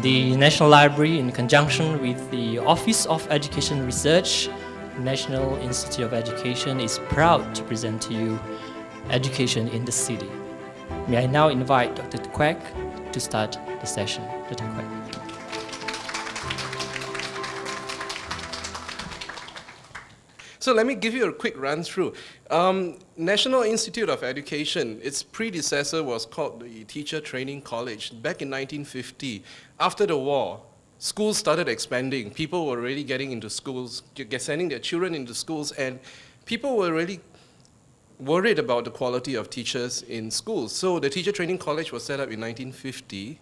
The National Library, in conjunction with the Office of Education Research, National Institute of Education, is proud to present to you Education in the City. May I now invite Dr. Quek to start the session. Dr. Quek. So let me give you a quick run through. National Institute of Education, its predecessor was called the Teacher Training College. Back in 1950, after the war, schools started expanding. People were really getting into schools, sending their children into schools, and people were really worried about the quality of teachers in schools. So the Teacher Training College was set up in 1950,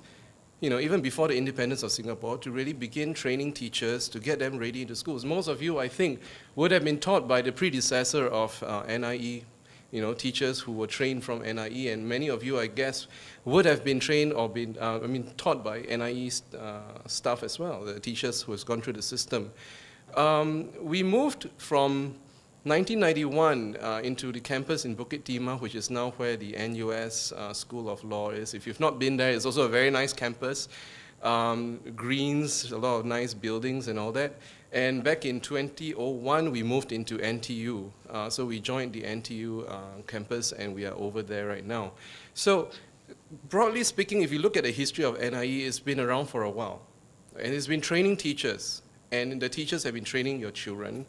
even before the independence of Singapore, to really begin training teachers to get them ready into schools. Most of you, I think, would have been taught by the predecessor of NIE, teachers who were trained from NIE, and many of you, I guess, would have been trained or been taught by NIE staff as well, the teachers who has gone through the system. We moved from 1991 into the campus in Bukit Timah, which is now where the NUS School of Law is. If you've not been there, it's also a very nice campus. Greens, a lot of nice buildings and all that. And back in 2001, we moved into NTU. So we joined the NTU campus, and we are over there right now. So broadly speaking, if you look at the history of NIE, it's been around for a while. And it's been training teachers. And the teachers have been training your children,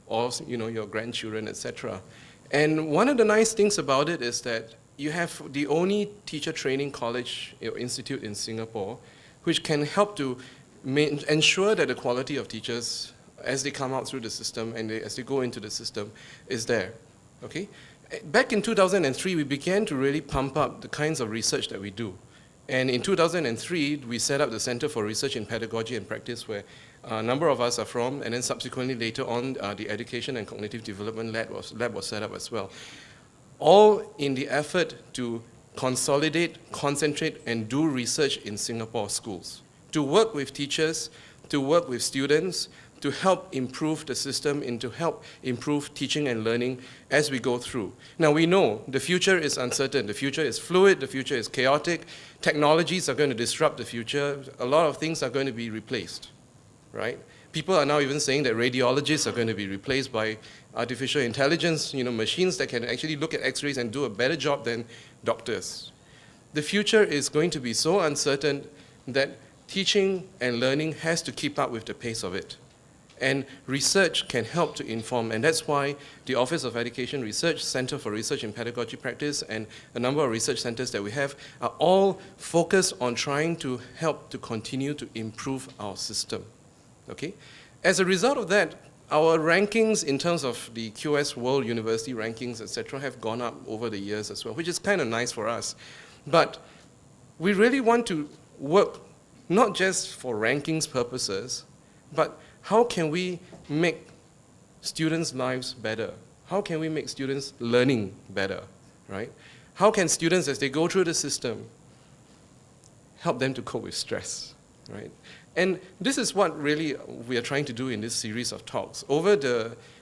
or your grandchildren, etc. And one of the nice things about it is that you have the only teacher training college institute in Singapore, which can help to ensure that the quality of teachers, as they come out through the system and as they go into the system, is there. Okay? Back in 2003, we began to really pump up the kinds of research that we do. And in 2003, we set up the Center for Research in Pedagogy and Practice, where a number of us are from, and then subsequently later on, the Education and Cognitive Development Lab was set up as well. All in the effort to consolidate, concentrate, and do research in Singapore schools, to work with teachers, to work with students, to help improve the system and to help improve teaching and learning as we go through. Now we know the future is uncertain, the future is fluid, the future is chaotic, technologies are going to disrupt the future, a lot of things are going to be replaced, right? People are now even saying that radiologists are going to be replaced by artificial intelligence, machines that can actually look at x-rays and do a better job than doctors. The future is going to be so uncertain that teaching and learning has to keep up with the pace of it. And research can help to inform, and that's why the Office of Education Research, Center for Research in Pedagogy Practice, and a number of research centers that we have are all focused on trying to help to continue to improve our system. Okay? As a result of that, our rankings in terms of the QS World University rankings, etc., have gone up over the years as well, which is kind of nice for us. But we really want to work not just for rankings purposes, but how can we make students' lives better? How can we make students' learning better, right? How can students, as they go through the system, help them to cope with stress, right? And this is what really we are trying to do in this series of talks.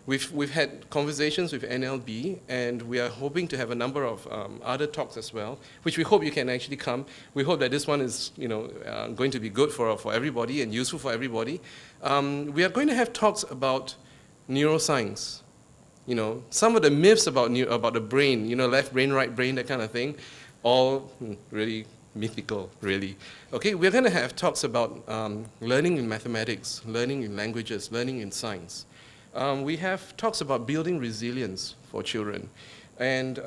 We've had conversations with NLB, and we are hoping to have a number of other talks as well, which we hope you can actually come. We hope that this one is going to be good for everybody and useful for everybody. We are going to have talks about neuroscience. Some of the myths about the brain, left brain, right brain, that kind of thing, all really mythical, really. Okay, we're going to have talks about learning in mathematics, learning in languages, learning in science. We have talks about building resilience for children. And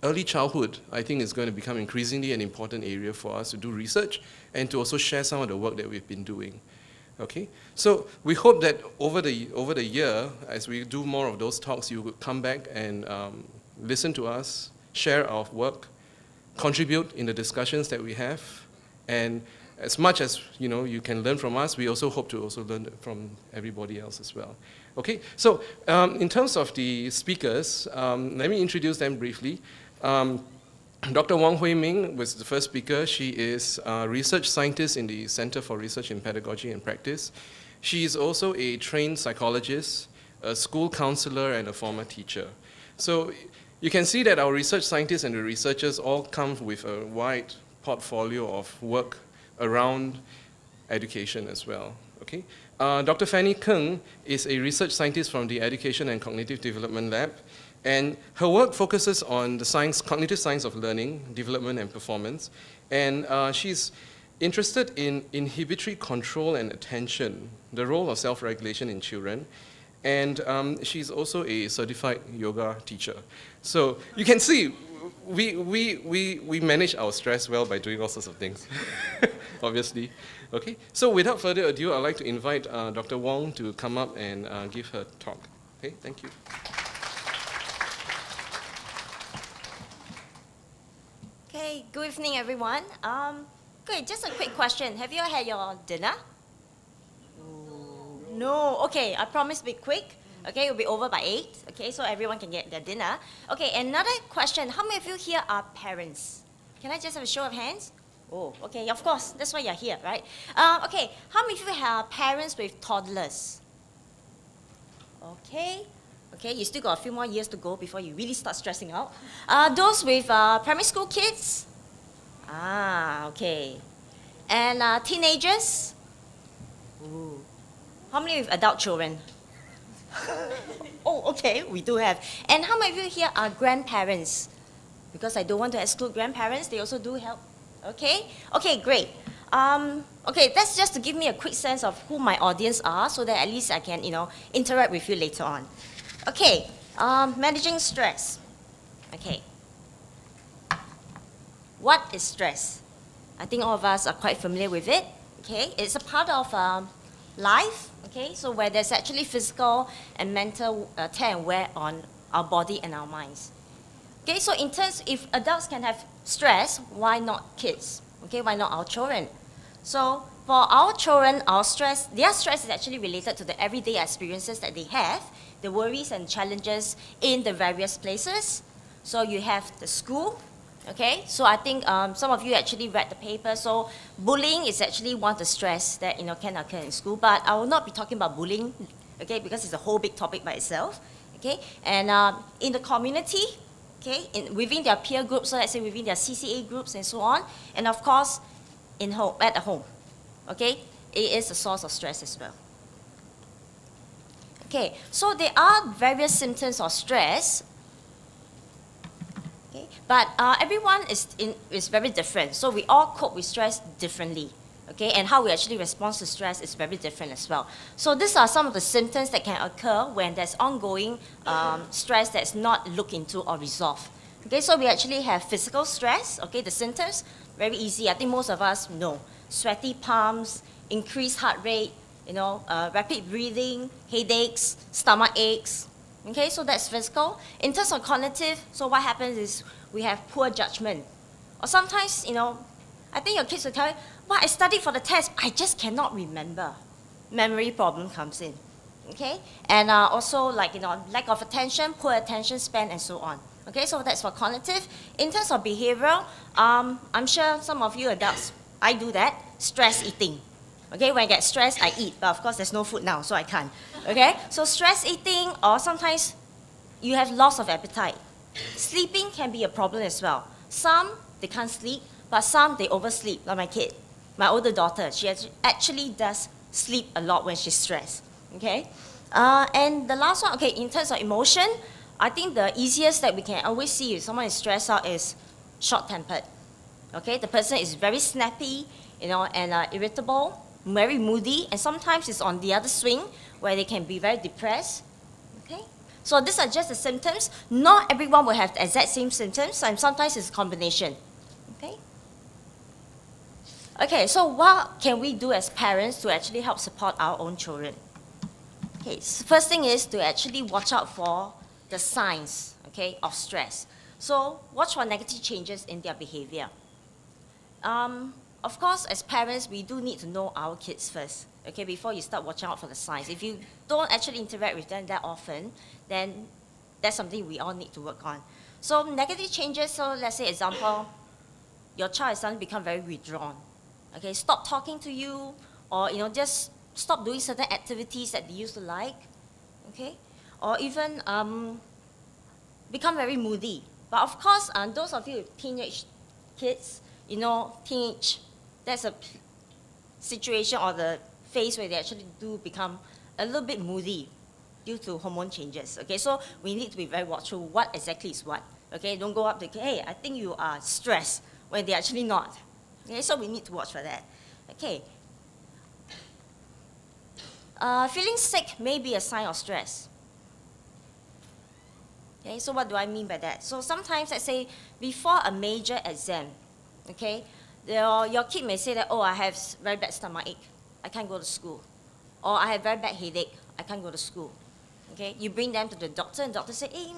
early childhood, I think, is going to become increasingly an important area for us to do research and to also share some of the work that we've been doing. Okay, so we hope that over the year, as we do more of those talks, you would come back and listen to us, share our work, contribute in the discussions that we have, and as much as you can learn from us, we also hope to also learn from everybody else as well. Okay, so in terms of the speakers, let me introduce them briefly. Dr. Ming was the first speaker. She is a research scientist in the Center for Research in Pedagogy and Practice. She is also a trained psychologist, a school counselor, and a former teacher. So you can see that our research scientists and the researchers all come with a wide portfolio of work around education as well. Okay? Dr. Fannie Khng is a research scientist from the Education and Cognitive Development Lab, and her work focuses on the cognitive science of learning, development, and performance. And she's interested in inhibitory control and attention, the role of self-regulation in children. And she's also a certified yoga teacher. So you can see, we manage our stress well by doing all sorts of things, obviously. Okay, so without further ado, I'd like to invite Dr. Wong to come up and give her talk. Okay, thank you. Okay, good evening, everyone. Good, just a quick question. Have you all had your dinner? No, okay, I promise to be quick. Okay, it'll be over by 8. Okay, so everyone can get their dinner. Okay, another question. How many of you here are parents? Can I just have a show of hands? Oh, okay, of course, that's why you're here, right? Okay, how many of you have parents with toddlers? Okay, you still got a few more years to go before you really start stressing out. Those with primary school kids? Okay. And teenagers? Ooh. How many with adult children? Oh, okay, we do have. And how many of you here are grandparents? Because I don't want to exclude grandparents, they also do help. Okay? Okay, great. Okay, that's just to give me a quick sense of who my audience are so that at least I can, interact with you later on. Okay, managing stress. Okay. What is stress? I think all of us are quite familiar with it. Okay, it's a part of life. Okay, so where there's actually physical and mental tear and wear on our body and our minds. Okay, so in terms, if adults can have stress, why not kids? Okay, why not our children? So for our children, their stress is actually related to the everyday experiences that they have, the worries and challenges in the various places. So you have the school, okay? So I think some of you actually read the paper. So bullying is actually one of the stress that can occur in school. But I will not be talking about bullying, okay, because it's a whole big topic by itself, okay? And in the community, okay, within their peer groups, so let's say within their CCA groups and so on, and of course, at the home, okay? It is a source of stress as well. Okay, so there are various symptoms of stress, okay, but everyone is very different. So we all cope with stress differently, okay, and how we actually respond to stress is very different as well. So these are some of the symptoms that can occur when there's ongoing stress that's not looked into or resolved. Okay, so we actually have physical stress, okay, the symptoms, very easy. I think most of us know. Sweaty palms, increased heart rate, rapid breathing, headaches, stomach aches. Okay, so that's physical. In terms of cognitive, so what happens is we have poor judgment. Or sometimes, I think your kids will tell you, well, I studied for the test, I just cannot remember. Memory problem comes in. Okay, and also lack of attention, poor attention span, and so on. Okay, so that's for cognitive. In terms of behavioral, I'm sure some of you adults, I do that, stress eating. Okay, when I get stressed, I eat, but of course there's no food now, so I can't. Okay, so stress eating, or sometimes you have loss of appetite. Sleeping can be a problem as well. Some, they can't sleep, but some, they oversleep, like my kid. My older daughter, she actually does sleep a lot when she's stressed. Okay, and the last one, okay, in terms of emotion, I think the easiest that we can always see if someone is stressed out is short-tempered. Okay, the person is very snappy, and irritable, very moody, and sometimes it's on the other swing where they can be very depressed. Okay, so these are just the symptoms. Not everyone will have the exact same symptoms, and sometimes it's a combination. Okay, so what can we do as parents to actually help support our own children? Okay, so first thing is to actually watch out for the signs, okay, of stress. So watch for negative changes in their behavior. Of course, as parents, we do need to know our kids first, okay, before you start watching out for the signs. If you don't actually interact with them that often, then that's something we all need to work on. So negative changes, so let's say example, your child is suddenly become very withdrawn. Okay, stop talking to you, or just stop doing certain activities that they used to like, okay? Or even become very moody. But of course, those of you with teenage kids, teenage, that's a situation or the phase where they actually do become a little bit moody due to hormone changes. Okay, so we need to be very watchful what exactly is what. Okay, don't go up to, hey, I think you are stressed when they're actually not. Okay, so we need to watch for that. Okay. Feeling sick may be a sign of stress. Okay, so what do I mean by that? So sometimes, let's say, before a major exam, okay, your kid may say that, oh, I have very bad stomachache, I can't go to school. Or I have very bad headache, I can't go to school. Okay, you bring them to the doctor, and the doctor say, hey,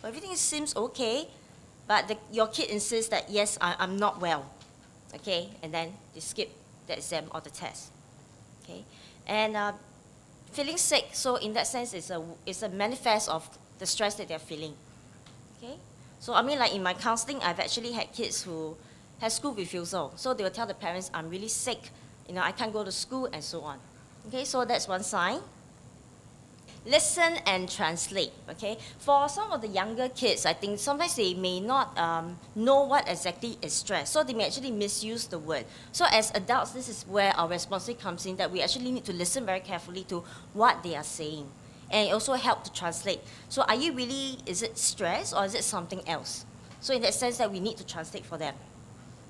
everything seems okay, but your kid insists that, yes, I'm not well. Okay, and then they skip the exam or the test. Okay, and feeling sick, so in that sense, it's a manifest of the stress that they're feeling. Okay, so I mean, like in my counseling, I've actually had kids who have school refusal, so they will tell the parents, I'm really sick, I can't go to school, and so on. Okay, so that's one sign. Listen and translate, okay? For some of the younger kids, I think sometimes they may not know what exactly is stress, so they may actually misuse the word. So as adults, this is where our responsibility comes in, that we actually need to listen very carefully to what they are saying, and also help to translate. So are you really, is it stress or is it something else? So in that sense that we need to translate for them.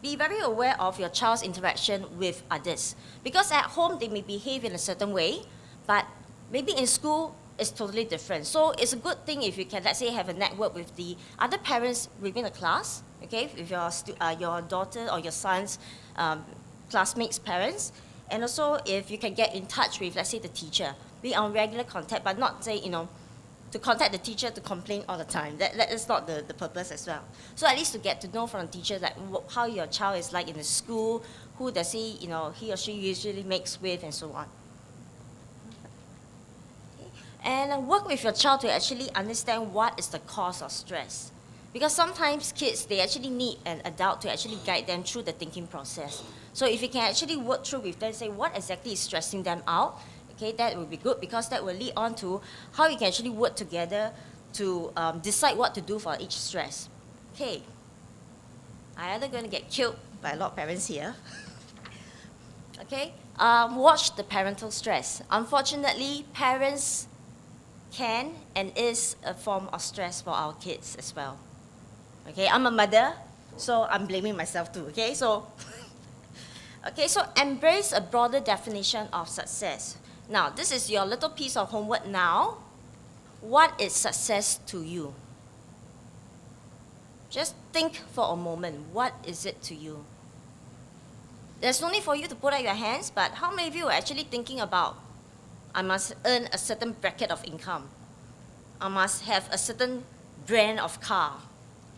Be very aware of your child's interaction with others, because at home they may behave in a certain way, but maybe in school it's totally different. So it's a good thing if you can, let's say, have a network with the other parents within the class, okay, with your daughter or your son's classmates' parents, and also if you can get in touch with, let's say, the teacher, be on regular contact, but not say, to contact the teacher to complain all the time. That is not the purpose as well. So at least to get to know from the teacher like how your child is like in the school, who does he or she usually makes with, and so on. And work with your child to actually understand what is the cause of stress. Because sometimes kids, they actually need an adult to actually guide them through the thinking process. So if you can actually work through with them, say what exactly is stressing them out, okay, that will be good, because that will lead on to how you can actually work together to decide what to do for each stress. Okay, I'm either going to get killed by a lot of parents here. Okay, watch the parental stress. Unfortunately, parents can and is a form of stress for our kids as well. Okay, I'm a mother, so I'm blaming myself too, okay? So, okay, so embrace a broader definition of success. Now, this is your little piece of homework now. What is success to you? Just think for a moment, what is it to you? There's no need for you to put out your hands, but how many of you are actually thinking about, I must earn a certain bracket of income. I must have a certain brand of car.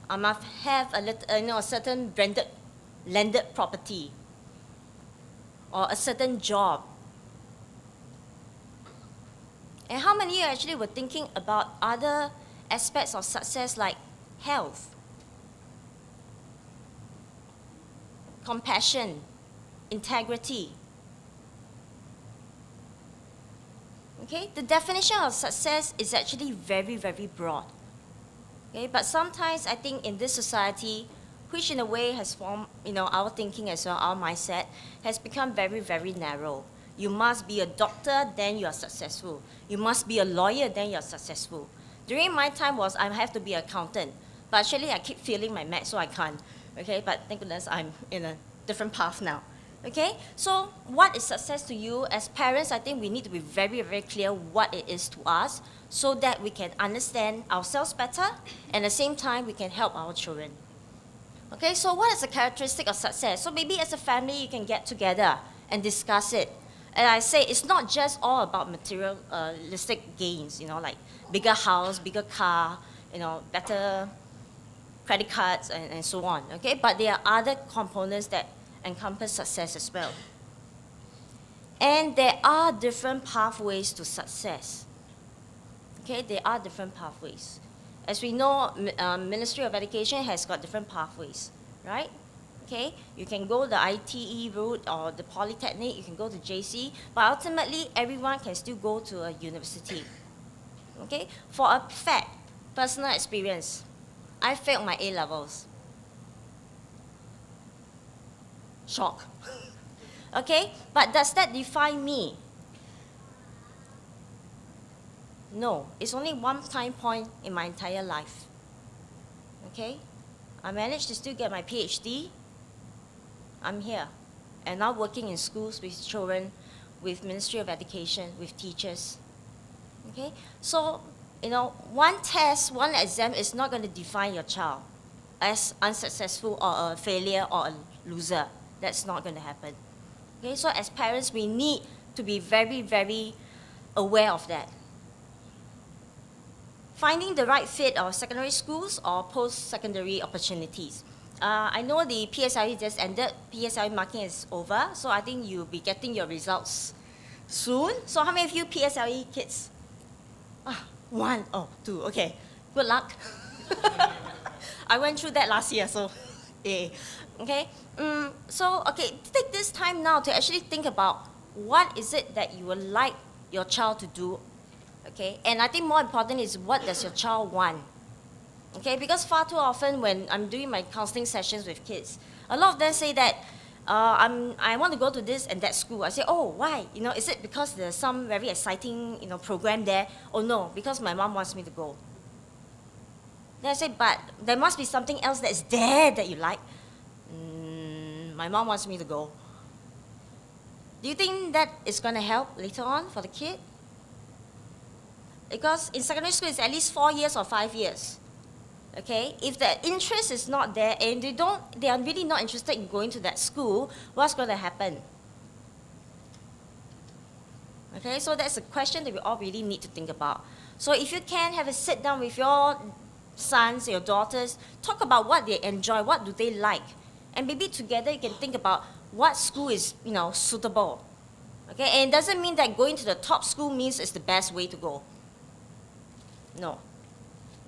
I must have a certain branded landed property, or a certain job. And how many of you actually were thinking about other aspects of success like health, compassion, integrity? Okay, the definition of success is actually very, very broad. Okay, but sometimes I think in this society, which in a way has formed, our thinking as well, our mindset, has become very, very narrow. You must be a doctor, then you are successful. You must be a lawyer, then you are successful. During my time I have to be an accountant, but actually I keep failing my math, so I can't. Okay, but thank goodness I'm in a different path now. Okay, so what is success to you? As parents, I think we need to be very, very clear what it is to us, so that we can understand ourselves better, and at the same time we can help our children. Okay, so what is the characteristic of success? So maybe as a family you can get together and discuss it. And I say it's not just all about materialistic gains, like bigger house, bigger car, better credit cards, and so on. Okay, but there are other components that encompass success as well. And there are different pathways to success. Okay, there are different pathways. As we know, Ministry of Education has got different pathways, right? Okay, you can go the ITE route or the Polytechnic, you can go to JC, but ultimately everyone can still go to a university. Okay, for a fact, personal experience, I failed my A-levels. Shock. Okay? But does that define me? No. It's only one time point in my entire life. Okay? I managed to still get my PhD. I'm here. And now working in schools with children, with Ministry of Education, with teachers. Okay? So, one test, one exam is not going to define your child as unsuccessful or a failure or a loser. That's not going to happen. Okay? So as parents, we need to be very, very aware of that. Finding the right fit of secondary schools or post-secondary opportunities. I know the PSLE just ended. PSLE marking is over, so I think you'll be getting your results soon. So how many of you PSLE kids? One, two, okay. Good luck. I went through that last year, so yeah. Okay. Take this time now to actually think about what is it that you would like your child to do. Okay, and I think more important is what does your child want. Okay, because far too often when I'm doing my counseling sessions with kids, a lot of them say that I want to go to this and that school. I say, oh, why? Is it because there's some very exciting program there? Oh no, because my mom wants me to go. Then I say, but there must be something else that's there that you like. My mom wants me to go. Do you think that is going to help later on for the kid? Because in secondary school, it's at least 4 years or 5 years. Okay? If the interest is not there and they are really not interested in going to that school, what's going to happen? Okay? So that's a question that we all really need to think about. So if you can have a sit down with your sons, your daughters, talk about what they enjoy, what do they like. And maybe together you can think about what school is, suitable. Okay? And it doesn't mean that going to the top school means it's the best way to go. No.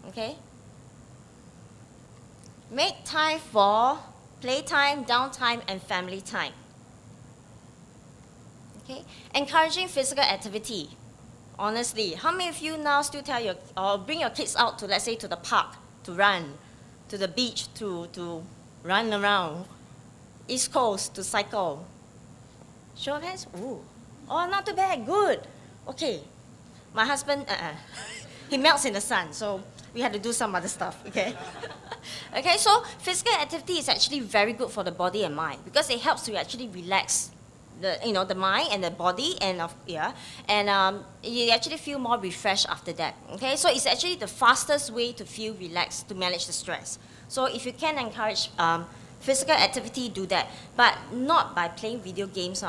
Okay? Make time for playtime, downtime, and family time. Okay? Encouraging physical activity. Honestly, how many of you now still bring your kids out to, let's say, to the park to run, to the beach to run around, East Coast to cycle? Show of hands? Ooh. Oh, not too bad. Good. Okay. My husband, he melts in the sun, so we had to do some other stuff, okay? Okay, so physical activity is actually very good for the body and mind because it helps to actually relax the mind and the body, and you actually feel more refreshed after that. Okay, so it's actually the fastest way to feel relaxed, to manage the stress. So if you can encourage physical activity, do that, but not by playing video games.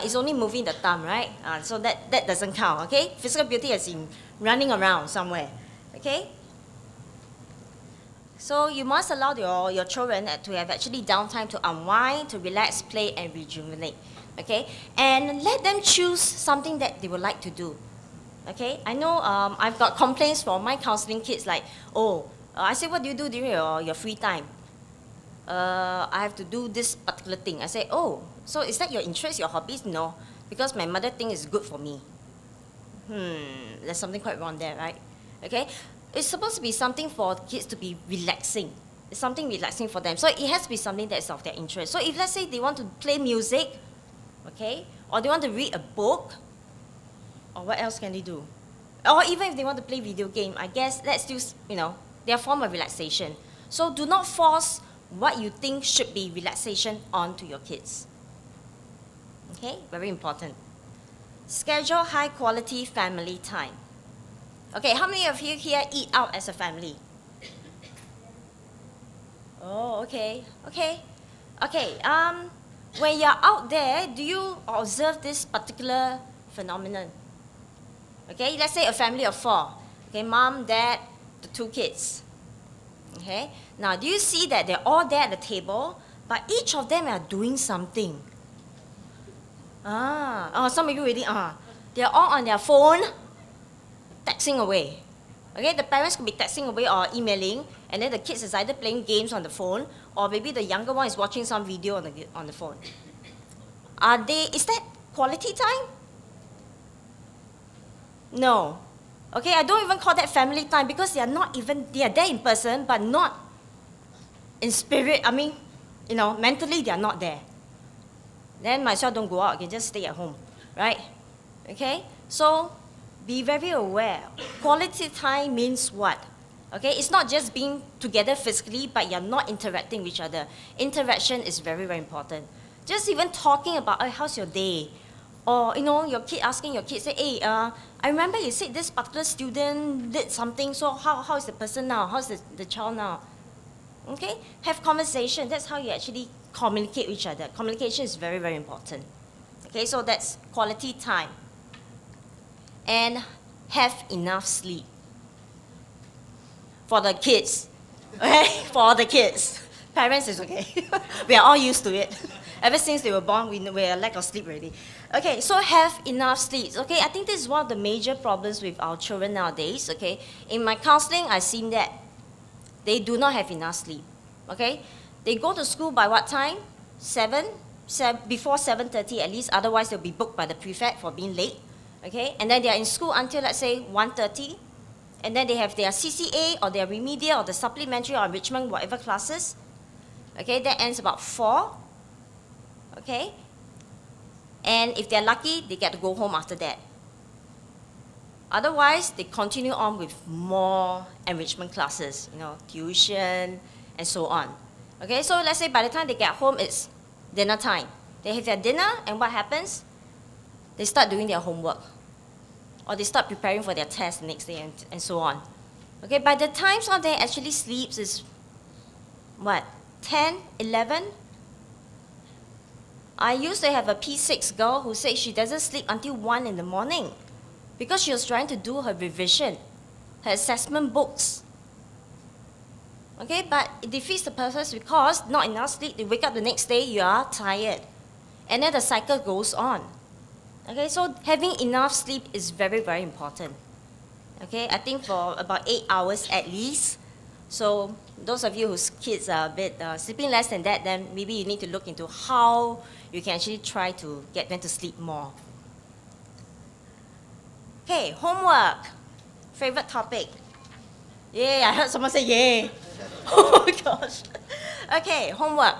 It's only moving the thumb, right? So that doesn't count. Okay, physical beauty is in running around somewhere. Okay. So you must allow your children to have actually downtime to unwind, to relax, play, and rejuvenate. Okay? And let them choose something that they would like to do. Okay? I know I've got complaints from my counseling kids like, I say, what do you do during your free time? I have to do this particular thing. I say, so is that your interest, your hobbies? No, because my mother thinks it's good for me. There's something quite wrong there, right? Okay? It's supposed to be something for kids to be relaxing. It's something relaxing for them. So it has to be something that's of their interest. So if let's say they want to play music, okay, or they want to read a book, or what else can they do? Or even if they want to play video game, I guess that's still, their form of relaxation. So do not force what you think should be relaxation onto your kids. Okay, very important. Schedule high quality family time. Okay, how many of you here eat out as a family? Oh, okay. When you're out there, do you observe this particular phenomenon? Okay, let's say a family of 4. Okay, mom, dad, the 2 kids. Okay, now do you see that they're all there at the table, but each of them are doing something? Some of you already they're all on their phone, texting away. Okay, the parents could be texting away or emailing, and then the kids is either playing games on the phone, or maybe the younger one is watching some video on the phone. Is that quality time? No. Okay, I don't even call that family time because they are there in person, but not in spirit. I mean, mentally they are not there. then might as well don't go out, you can just stay at home, right? Okay, so be very aware. Quality time means what? Okay, it's not just being together physically, but you're not interacting with each other. Interaction is very, very important. Just even talking about, oh, how's your day? Or, you know, your kid asking your kid, say, hey, I remember you said this particular student did something, so how is the person now? How's the child now? Okay, have conversation. That's how you actually communicate with each other. Communication is very, very important. Okay, so that's quality time. And have enough sleep. For the kids, okay? For the kids. Parents is okay. We are all used to it. Ever since they were born, we are lack of sleep already. Okay, so have enough sleep. Okay, I think this is one of the major problems with our children nowadays. Okay, in my counseling, I've seen that they do not have enough sleep. Okay, they go to school by what time? Before 7:30 at least. Otherwise, they'll be booked by the prefect for being late. Okay, and then they are in school until, let's say, 1:30. And then they have their CCA or their remedial or the supplementary or enrichment, whatever classes. Okay, that ends about 4. Okay, and if they're lucky, they get to go home after that. Otherwise, they continue on with more enrichment classes, you know, tuition, and so on. Okay, so let's say by the time they get home, it's dinner time. They have their dinner, and what happens? They start doing their homework. Or they start preparing for their test the next day, and so on. Okay, by the time some of them actually sleeps is, what, 10, 11? I used to have a P6 girl who said she doesn't sleep until 1 in the morning because she was trying to do her revision, her assessment books. Okay, but it defeats the purpose because not enough sleep, you wake up the next day, you are tired. And then the cycle goes on. Okay, so having enough sleep is very, very important. Okay, I think for about 8 hours at least. So those of you whose kids are a bit sleeping less than that, then maybe you need to look into how you can actually try to get them to sleep more. Okay, homework. Favorite topic. Yay, I heard someone say yay. Oh my gosh. Okay, homework.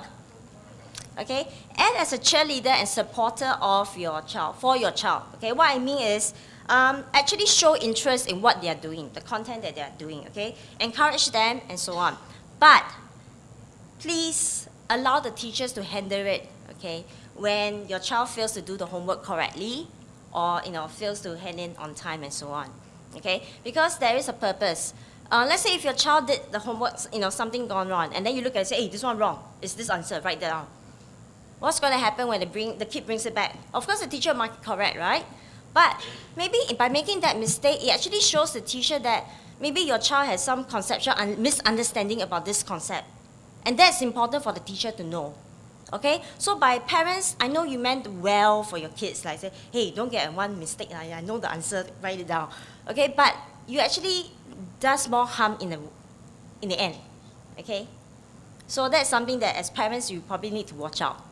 Okay, and as a cheerleader and supporter of your child, for your child. Okay, what I mean is actually show interest in what they are doing, the content that they are doing. Okay, encourage them and so on. But please allow the teachers to handle it. Okay, when your child fails to do the homework correctly, or fails to hand in on time and so on. Okay, because there is a purpose. Let's say if your child did the homework, something gone wrong, and then you look at it and say, hey, this one wrong. Is this answer? Write that down. What's going to happen when the kid brings it back? Of course, the teacher might correct, right? But maybe by making that mistake, it actually shows the teacher that maybe your child has some conceptual misunderstanding about this concept. And that's important for the teacher to know. Okay? So by parents, I know you meant well for your kids. Like say, hey, don't get one mistake. I know the answer, write it down. Okay? But you actually does more harm in the end. Okay? So that's something that as parents, you probably need to watch out.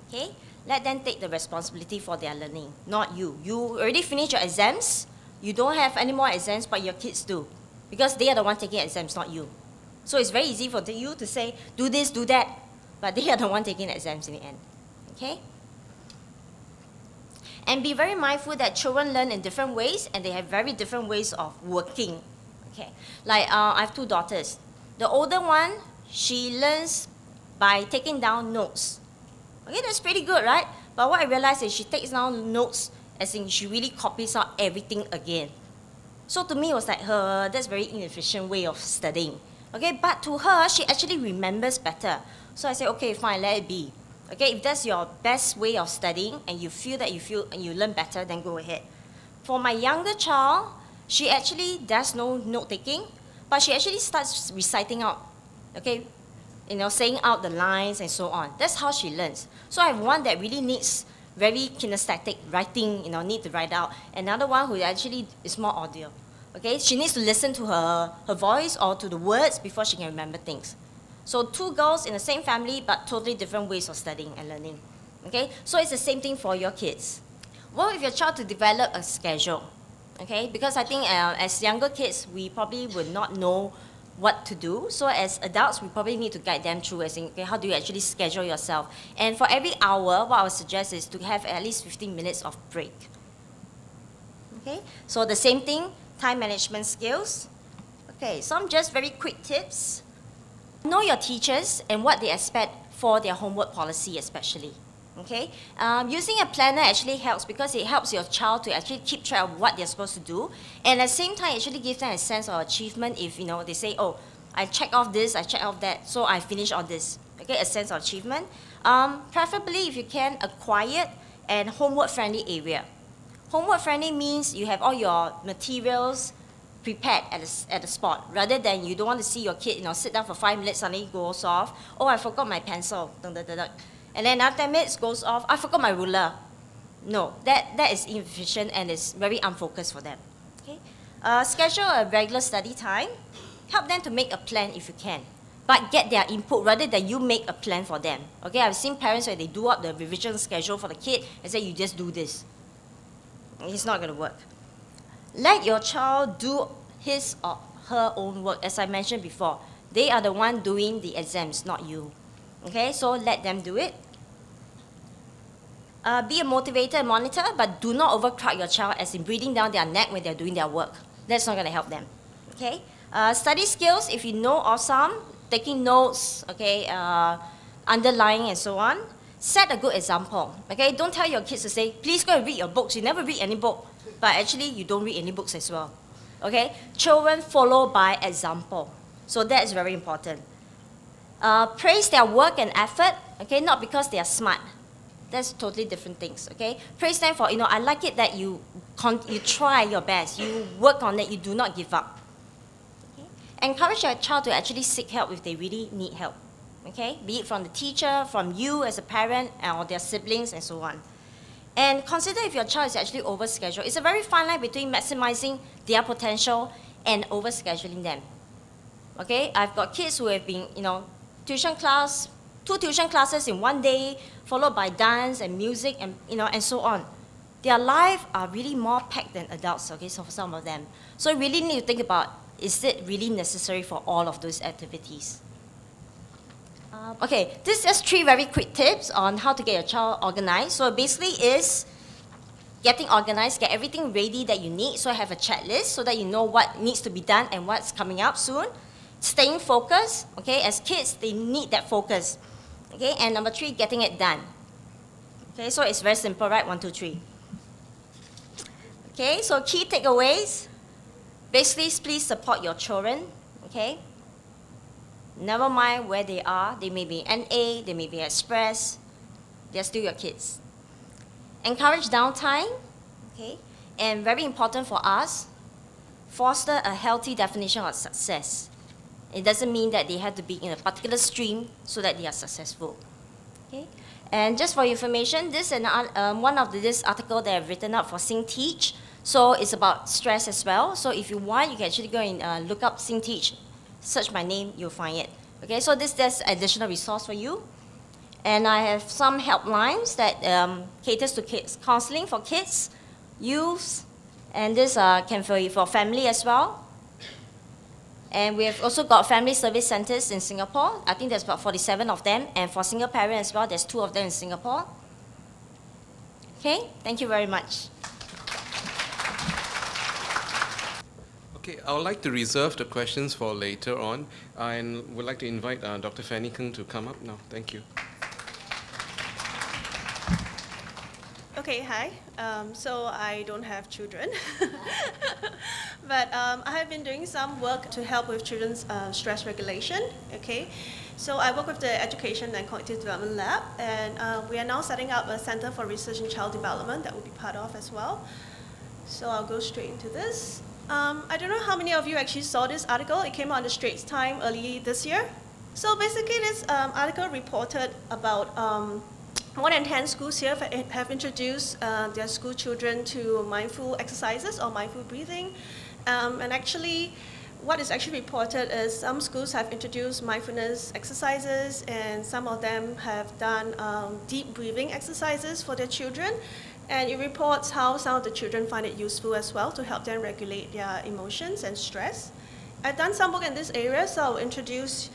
Okay? Let them take the responsibility for their learning, not you. You already finished your exams. You don't have any more exams, but your kids do. Because they are the ones taking exams, not you. So it's very easy for you to say, do this, do that, but they are the ones taking exams in the end. Okay? And be very mindful that children learn in different ways, and they have very different ways of working. Okay? Like, I have 2 daughters. The older one, she learns by taking down notes. Okay, that's pretty good, right? But what I realized is she takes down notes as in she really copies out everything again. So to me, it was like that's a very inefficient way of studying. Okay, but to her, she actually remembers better. So I said, okay, fine, let it be. Okay, if that's your best way of studying and you feel and you learn better, then go ahead. For my younger child, she actually does no note-taking, but she actually starts reciting out. Okay, saying out the lines and so on. That's how she learns. So I have one that really needs very kinesthetic writing, need to write out. Another one who actually is more audio. Okay, she needs to listen to her voice or to the words before she can remember things. So 2 girls in the same family, but totally different ways of studying and learning. Okay, so it's the same thing for your kids. Work with your child to develop a schedule. Okay, because I think as younger kids, we probably would not know what to do. So as adults, we probably need to guide them through as in, okay, how do you actually schedule yourself? And for every hour, what I would suggest is to have at least 15 minutes of break. Okay, so the same thing, time management skills. Okay, some just very quick tips. Know your teachers and what they expect for their homework policy especially. Okay, using a planner actually helps because it helps your child to actually keep track of what they're supposed to do, and at the same time, actually gives them a sense of achievement. If they say, "Oh, I check off this, I check off that, so I finish all this." Okay, a sense of achievement. Preferably, if you can, a quiet and homework-friendly area. Homework-friendly means you have all your materials prepared at the spot, rather than you don't want to see your kid, sit down for 5 minutes, suddenly goes off. Oh, I forgot my pencil. Dun, dun, dun, dun. And then after 10 minutes goes off, I forgot my ruler. No, that is inefficient and is very unfocused for them. Okay? Schedule a regular study time. Help them to make a plan if you can. But get their input rather than you make a plan for them. Okay, I've seen parents where they do up the revision schedule for the kid and say, you just do this. It's not going to work. Let your child do his or her own work. As I mentioned before, they are the one doing the exams, not you. Okay, so let them do it. Be a motivator and monitor, but do not overcrowd your child as in breathing down their neck when they're doing their work. That's not going to help them. Okay, study skills, if you know of some, taking notes, okay, underlying and so on. Set a good example. Okay, don't tell your kids to say, please go and read your books. You never read any book, but actually you don't read any books as well. Okay, children follow by example. So that is very important. Praise their work and effort, okay, not because they are smart. That's totally different things, okay? Praise them for, I like it that you try your best, you work on it, you do not give up. Okay? Encourage your child to actually seek help if they really need help, okay? Be it from the teacher, from you as a parent, or their siblings, and so on. And consider if your child is actually overscheduled. It's a very fine line between maximizing their potential and overscheduling them. Okay? I've got kids who have been, tuition class, 2 tuition classes in one day, followed by dance and music and and so on. Their lives are really more packed than adults, okay, so for some of them. So you really need to think about, is it really necessary for all of those activities? Okay, this is just 3 very quick tips on how to get your child organized. So basically is getting organized, get everything ready that you need, so have a checklist so that you know what needs to be done and what's coming up soon. Staying focused, okay, as kids, they need that focus. Okay, and number 3, getting it done. Okay, so it's very simple, right? 1, 2, 3. Okay, so key takeaways. Basically, please support your children, okay? Never mind where they are. They may be NA, they may be Express. They're still your kids. Encourage downtime, okay? And very important for us, foster a healthy definition of success. It doesn't mean that they have to be in a particular stream so that they are successful. Okay? And just for information, this is one of this article that I've written up for Sing Teach. So it's about stress as well. So if you want, you can actually go and look up Sing Teach. Search my name, you'll find it. Okay, so there's additional resource for you. And I have some helplines that caters to kids, counseling for kids, youth, and this can for family as well. And we have also got family service centers in Singapore. I think there's about 47 of them. And for single parents as well, there's 2 of them in Singapore. Okay, thank you very much. Okay, I would like to reserve the questions for later on, and would like to invite Dr. Fannie Khng to come up now. Thank you. Okay, hi. So I don't have children, but I have been doing some work to help with children's stress regulation. Okay, so I work with the Education and Cognitive Development Lab, and we are now setting up a Center for Research in Child Development that will be part of as well. So I'll go straight into this. I don't know how many of you actually saw this article. It came out in the Straits Times early this year. So basically, this article reported about more than 10 schools here have introduced their school children to mindful exercises or mindful breathing. And actually, what is actually reported is some schools have introduced mindfulness exercises, and some of them have done deep breathing exercises for their children. And it reports how some of the children find it useful as well to help them regulate their emotions and stress. I've done some work in this area, so I'll introduce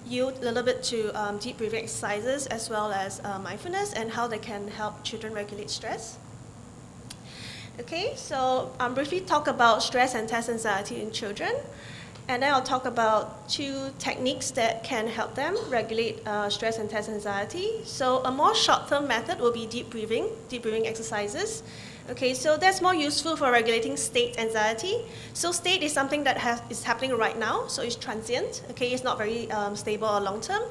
you a little bit to deep breathing exercises as well as mindfulness and how they can help children regulate stress. Okay, so I'll briefly talk about stress and test anxiety in children. And then I'll talk about 2 techniques that can help them regulate stress and test anxiety. So a more short-term method will be deep breathing exercises. Okay, so that's more useful for regulating state anxiety. So state is something that is happening right now, so it's transient. Okay, it's not very stable or long-term.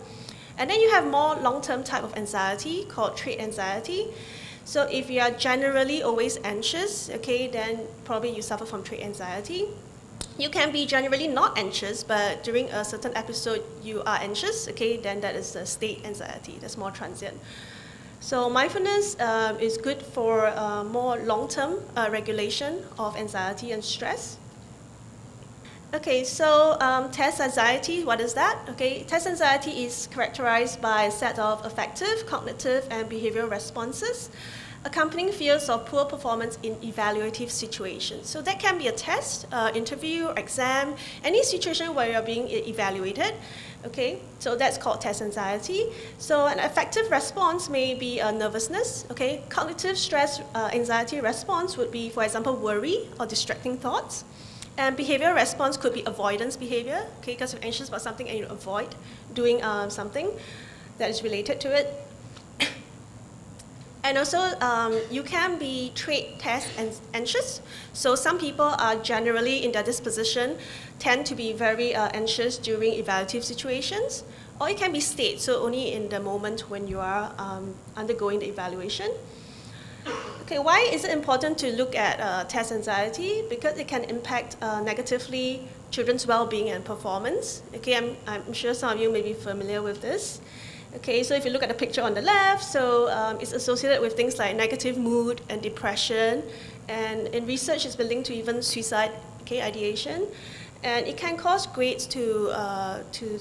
And then you have more long-term type of anxiety called trait anxiety. So if you are generally always anxious, okay, then probably you suffer from trait anxiety. You can be generally not anxious, but during a certain episode you are anxious, okay, then that is the state anxiety, that's more transient. So mindfulness is good for more long-term regulation of anxiety and stress. Okay, so test anxiety, what is that? Okay, test anxiety is characterized by a set of affective, cognitive, and behavioral responses accompanying fears of poor performance in evaluative situations. So that can be a test, interview, exam, any situation where you're being evaluated. Okay, so that's called test anxiety. So an affective response may be nervousness. Okay, cognitive stress anxiety response would be, for example, worry or distracting thoughts. And behavioral response could be avoidance behavior. Okay, because you're anxious about something and you avoid doing something that is related to it. And also, you can be trait test anxious. So some people are generally in their disposition tend to be very anxious during evaluative situations. Or it can be state, so only in the moment when you are undergoing the evaluation. Okay, why is it important to look at test anxiety? Because it can impact negatively children's well-being and performance. Okay, I'm sure some of you may be familiar with this. Okay, so if you look at the picture on the left, so it's associated with things like negative mood and depression, and in research it's been linked to even suicide, okay, ideation, and it can cause grades to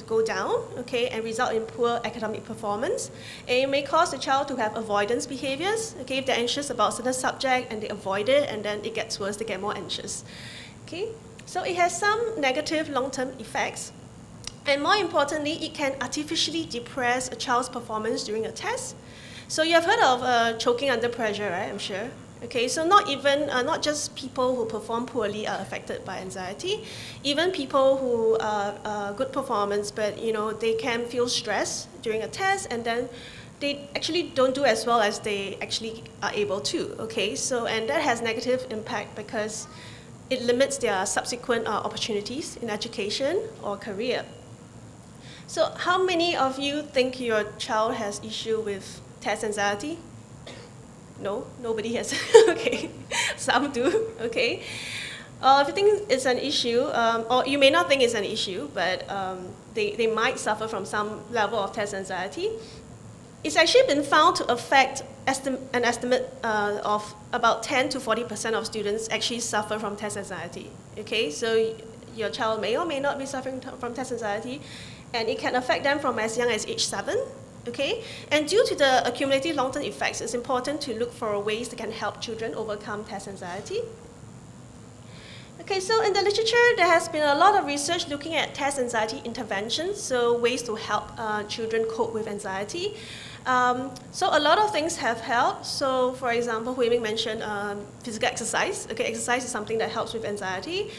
go down, okay, and result in poor academic performance. And it may cause the child to have avoidance behaviors, okay, if they're anxious about a certain subject and they avoid it, and then it gets worse, they get more anxious, okay. So it has some negative long-term effects. And more importantly, it can artificially depress a child's performance during a test. So you have heard of choking under pressure, right? I'm sure. Okay, so not just people who perform poorly are affected by anxiety. Even people who are good performance, but they can feel stress during a test, and then they actually don't do as well as they actually are able to. Okay, so and that has negative impact because it limits their subsequent opportunities in education or career. So how many of you think your child has issue with test anxiety? No, nobody has. Okay, some do. Okay, if you think it's an issue, or you may not think it's an issue, but they might suffer from some level of test anxiety. It's actually been found to affect an estimate of about 10 to 40% of students actually suffer from test anxiety. Okay, so your child may or may not be suffering from test anxiety, and it can affect them from as young as age 7. Okay, and due to the accumulative long-term effects, it's important to look for ways that can help children overcome test anxiety. Okay, so in the literature, there has been a lot of research looking at test anxiety interventions, so ways to help children cope with anxiety. So a lot of things have helped. So for example, Ming mentioned physical exercise. Okay, exercise is something that helps with anxiety.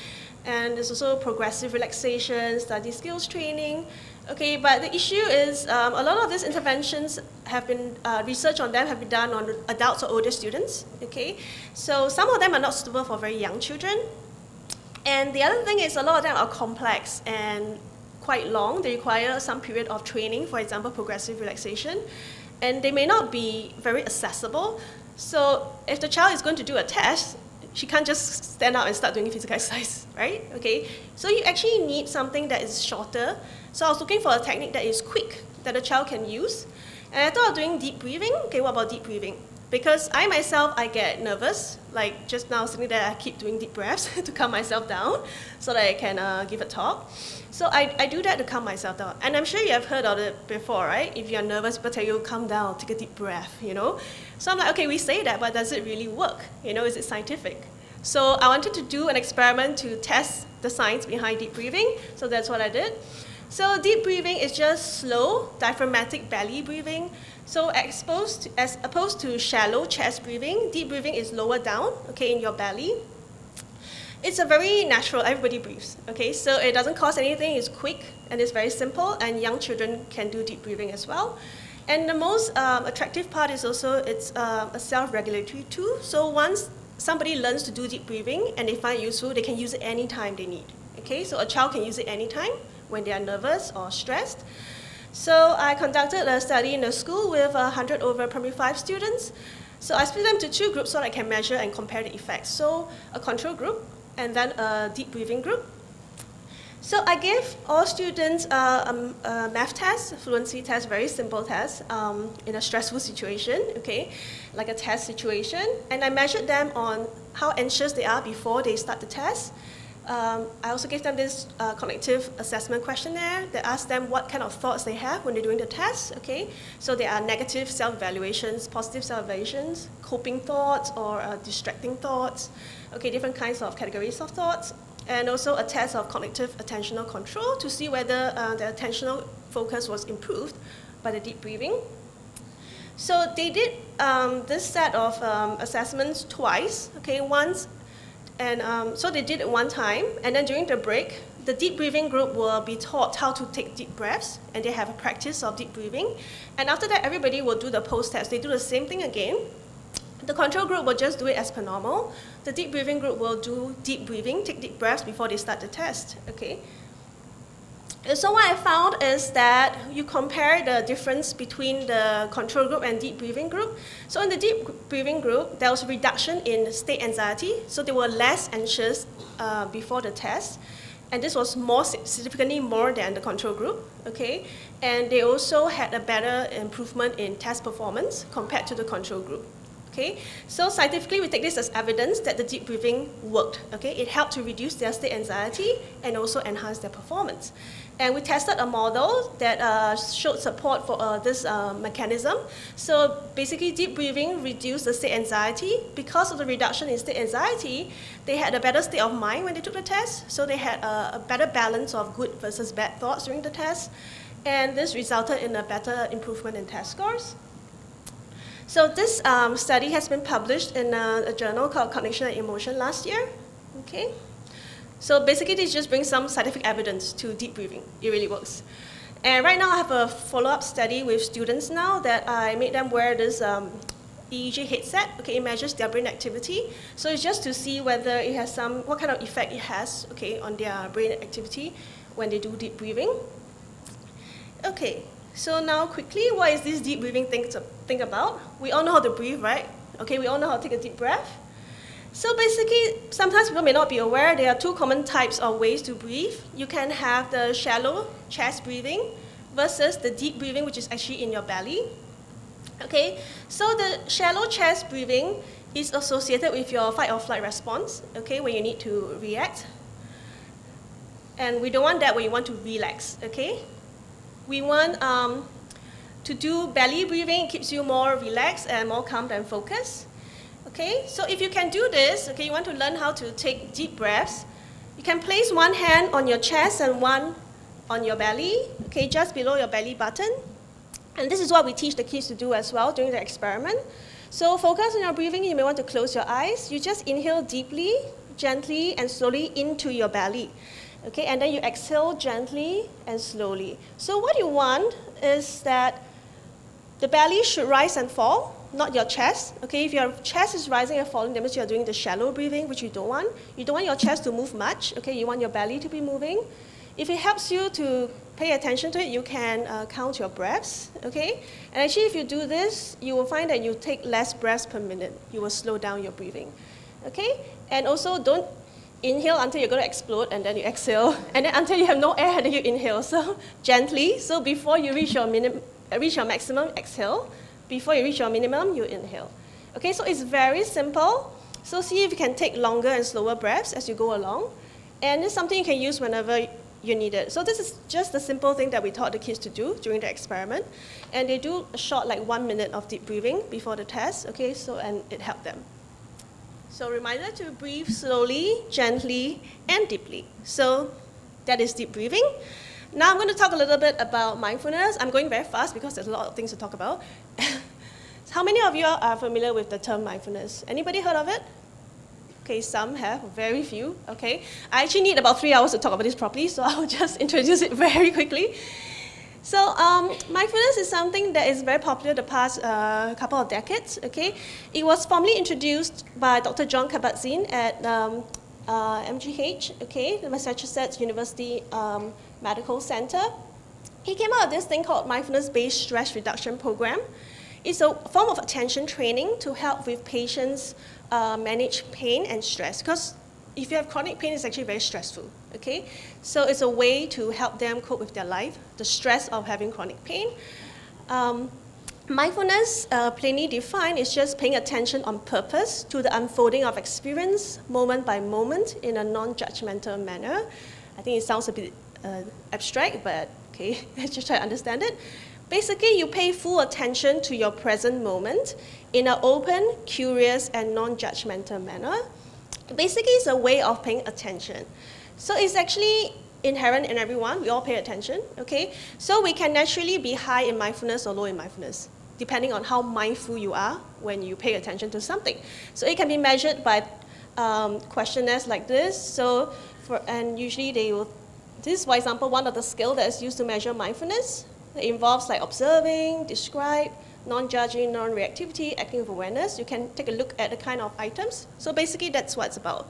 And there's also progressive relaxation, study skills training. Okay, but the issue is a lot of these interventions have been, research on them have been done on adults or older students. Okay, so some of them are not suitable for very young children. And the other thing is a lot of them are complex and quite long. They require some period of training, for example, progressive relaxation. And they may not be very accessible. So if the child is going to do a test, she can't just stand up and start doing physical exercise, right? Okay, so you actually need something that is shorter. So I was looking for a technique that is quick, that the child can use. And I thought of doing deep breathing. Okay, what about deep breathing? Because I myself, I get nervous. Like just now, sitting there, I keep doing deep breaths to calm myself down so that I can give a talk. So I do that to calm myself down. And I'm sure you have heard of it before, right? If you're nervous, people tell you, calm down, take a deep breath, So I'm like, okay, we say that, but does it really work? Is it scientific? So I wanted to do an experiment to test the science behind deep breathing. So that's what I did. So deep breathing is just slow, diaphragmatic belly breathing. So as opposed to shallow chest breathing, deep breathing is lower down, okay, in your belly. It's a very natural, everybody breathes, okay? So it doesn't cost anything, it's quick, and it's very simple, and young children can do deep breathing as well. And the most attractive part is also it's a self-regulatory tool. So once somebody learns to do deep breathing and they find it useful, they can use it anytime they need, okay? So a child can use it anytime when they are nervous or stressed. So I conducted a study in the school with 100 over primary 5 students. So I split them into 2 groups so that I can measure and compare the effects. So a control group and then a deep breathing group. So I gave all students a math test, a fluency test, very simple test, in a stressful situation, okay, like a test situation. And I measured them on how anxious they are before they start the test. I also gave them this cognitive assessment questionnaire that asked them what kind of thoughts they have when they're doing the test, okay? So there are negative self-evaluations, positive self-evaluations, coping thoughts, or distracting thoughts, okay, different kinds of categories of thoughts, and also a test of cognitive attentional control to see whether the attentional focus was improved by the deep breathing. So they did this set of assessments twice, okay, once. And so they did it one time, and then during the break, the deep breathing group will be taught how to take deep breaths, and they have a practice of deep breathing. And after that, everybody will do the post-test. They do the same thing again. The control group will just do it as per normal. The deep breathing group will do deep breathing, take deep breaths before they start the test, okay? And so what I found is that you compare the difference between the control group and deep breathing group. So in the deep breathing group, there was a reduction in state anxiety. So they were less anxious before the test. And this was significantly more than the control group, okay? And they also had a better improvement in test performance compared to the control group. Okay, so scientifically we take this as evidence that the deep breathing worked. Okay, it helped to reduce their state anxiety and also enhance their performance. And we tested a model that showed support for this mechanism. So basically, deep breathing reduced the state anxiety. Because of the reduction in state anxiety, they had a better state of mind when they took the test. So they had a better balance of good versus bad thoughts during the test, and this resulted in a better improvement in test scores. So this study has been published in a journal called Cognition and Emotion last year. Okay, so basically this just brings some scientific evidence to deep breathing. It really works. And right now I have a follow-up study with students now that I made them wear this EEG headset. Okay, it measures their brain activity. So it's just to see whether it has what kind of effect it has, okay, on their brain activity when they do deep breathing. Okay. So now quickly, what is this deep breathing thing to think about? We all know how to breathe, right? Okay, we all know how to take a deep breath. So basically, sometimes people may not be aware, there are 2 common types of ways to breathe. You can have the shallow chest breathing versus the deep breathing, which is actually in your belly. Okay, so the shallow chest breathing is associated with your fight or flight response, okay, when you need to react. And we don't want that when you want to relax, okay? We want to do belly breathing. It keeps you more relaxed and more calm and focused. Okay, so if you can do this, okay, you want to learn how to take deep breaths. You can place one hand on your chest and one on your belly, okay, just below your belly button. And this is what we teach the kids to do as well during the experiment. So focus on your breathing. You may want to close your eyes. You just inhale deeply, gently, and slowly into your belly. Okay, and then you exhale gently and slowly. So what you want is that the belly should rise and fall, not your chest. Okay, if your chest is rising and falling, that means you're doing the shallow breathing, which you don't want. You don't want your chest to move much. Okay, you want your belly to be moving. If it helps you to pay attention to it, you can count your breaths. Okay, and actually if you do this, you will find that you take less breaths per minute. You will slow down your breathing. Okay, and also don't inhale until you're going to explode, and then you exhale, and then until you have no air, and then you inhale. So gently. So before you reach your maximum, exhale. Before you reach your minimum, you inhale. Okay, so it's very simple. So see if you can take longer and slower breaths as you go along, and it's something you can use whenever you need it. So this is just the simple thing that we taught the kids to do during the experiment, and they do a short, like 1 minute of deep breathing before the test. Okay, so and it helped them. So reminder to breathe slowly, gently, and deeply. So that is deep breathing. Now I'm going to talk a little bit about mindfulness. I'm going very fast because there's a lot of things to talk about. How many of you are familiar with the term mindfulness? Anybody heard of it? Okay, some have, very few, okay. I actually need about 3 hours to talk about this properly, so I'll just introduce it very quickly. So mindfulness is something that is very popular the past couple of decades, okay. It was formally introduced by Dr. John Kabat-Zinn at MGH, okay, the Massachusetts University Medical Center. He came out with this thing called Mindfulness-Based Stress Reduction Program. It's a form of attention training to help with patients manage pain and stress. Because if you have chronic pain, it's actually very stressful, okay? So it's a way to help them cope with their life, the stress of having chronic pain. Mindfulness, plainly defined, is just paying attention on purpose to the unfolding of experience, moment by moment, in a non-judgmental manner. I think it sounds a bit abstract, but okay, let's just try to understand it. Basically, you pay full attention to your present moment in an open, curious, and non-judgmental manner. Basically, it's a way of paying attention. So it's actually inherent in everyone. We all pay attention, okay? So we can naturally be high in mindfulness or low in mindfulness, depending on how mindful you are when you pay attention to something. So it can be measured by questionnaires like this. So, usually this is, for example, one of the skills that is used to measure mindfulness. It involves like observing, describe, non-judging, non-reactivity, acting with awareness. You can take a look at the kind of items. So basically, that's what it's about.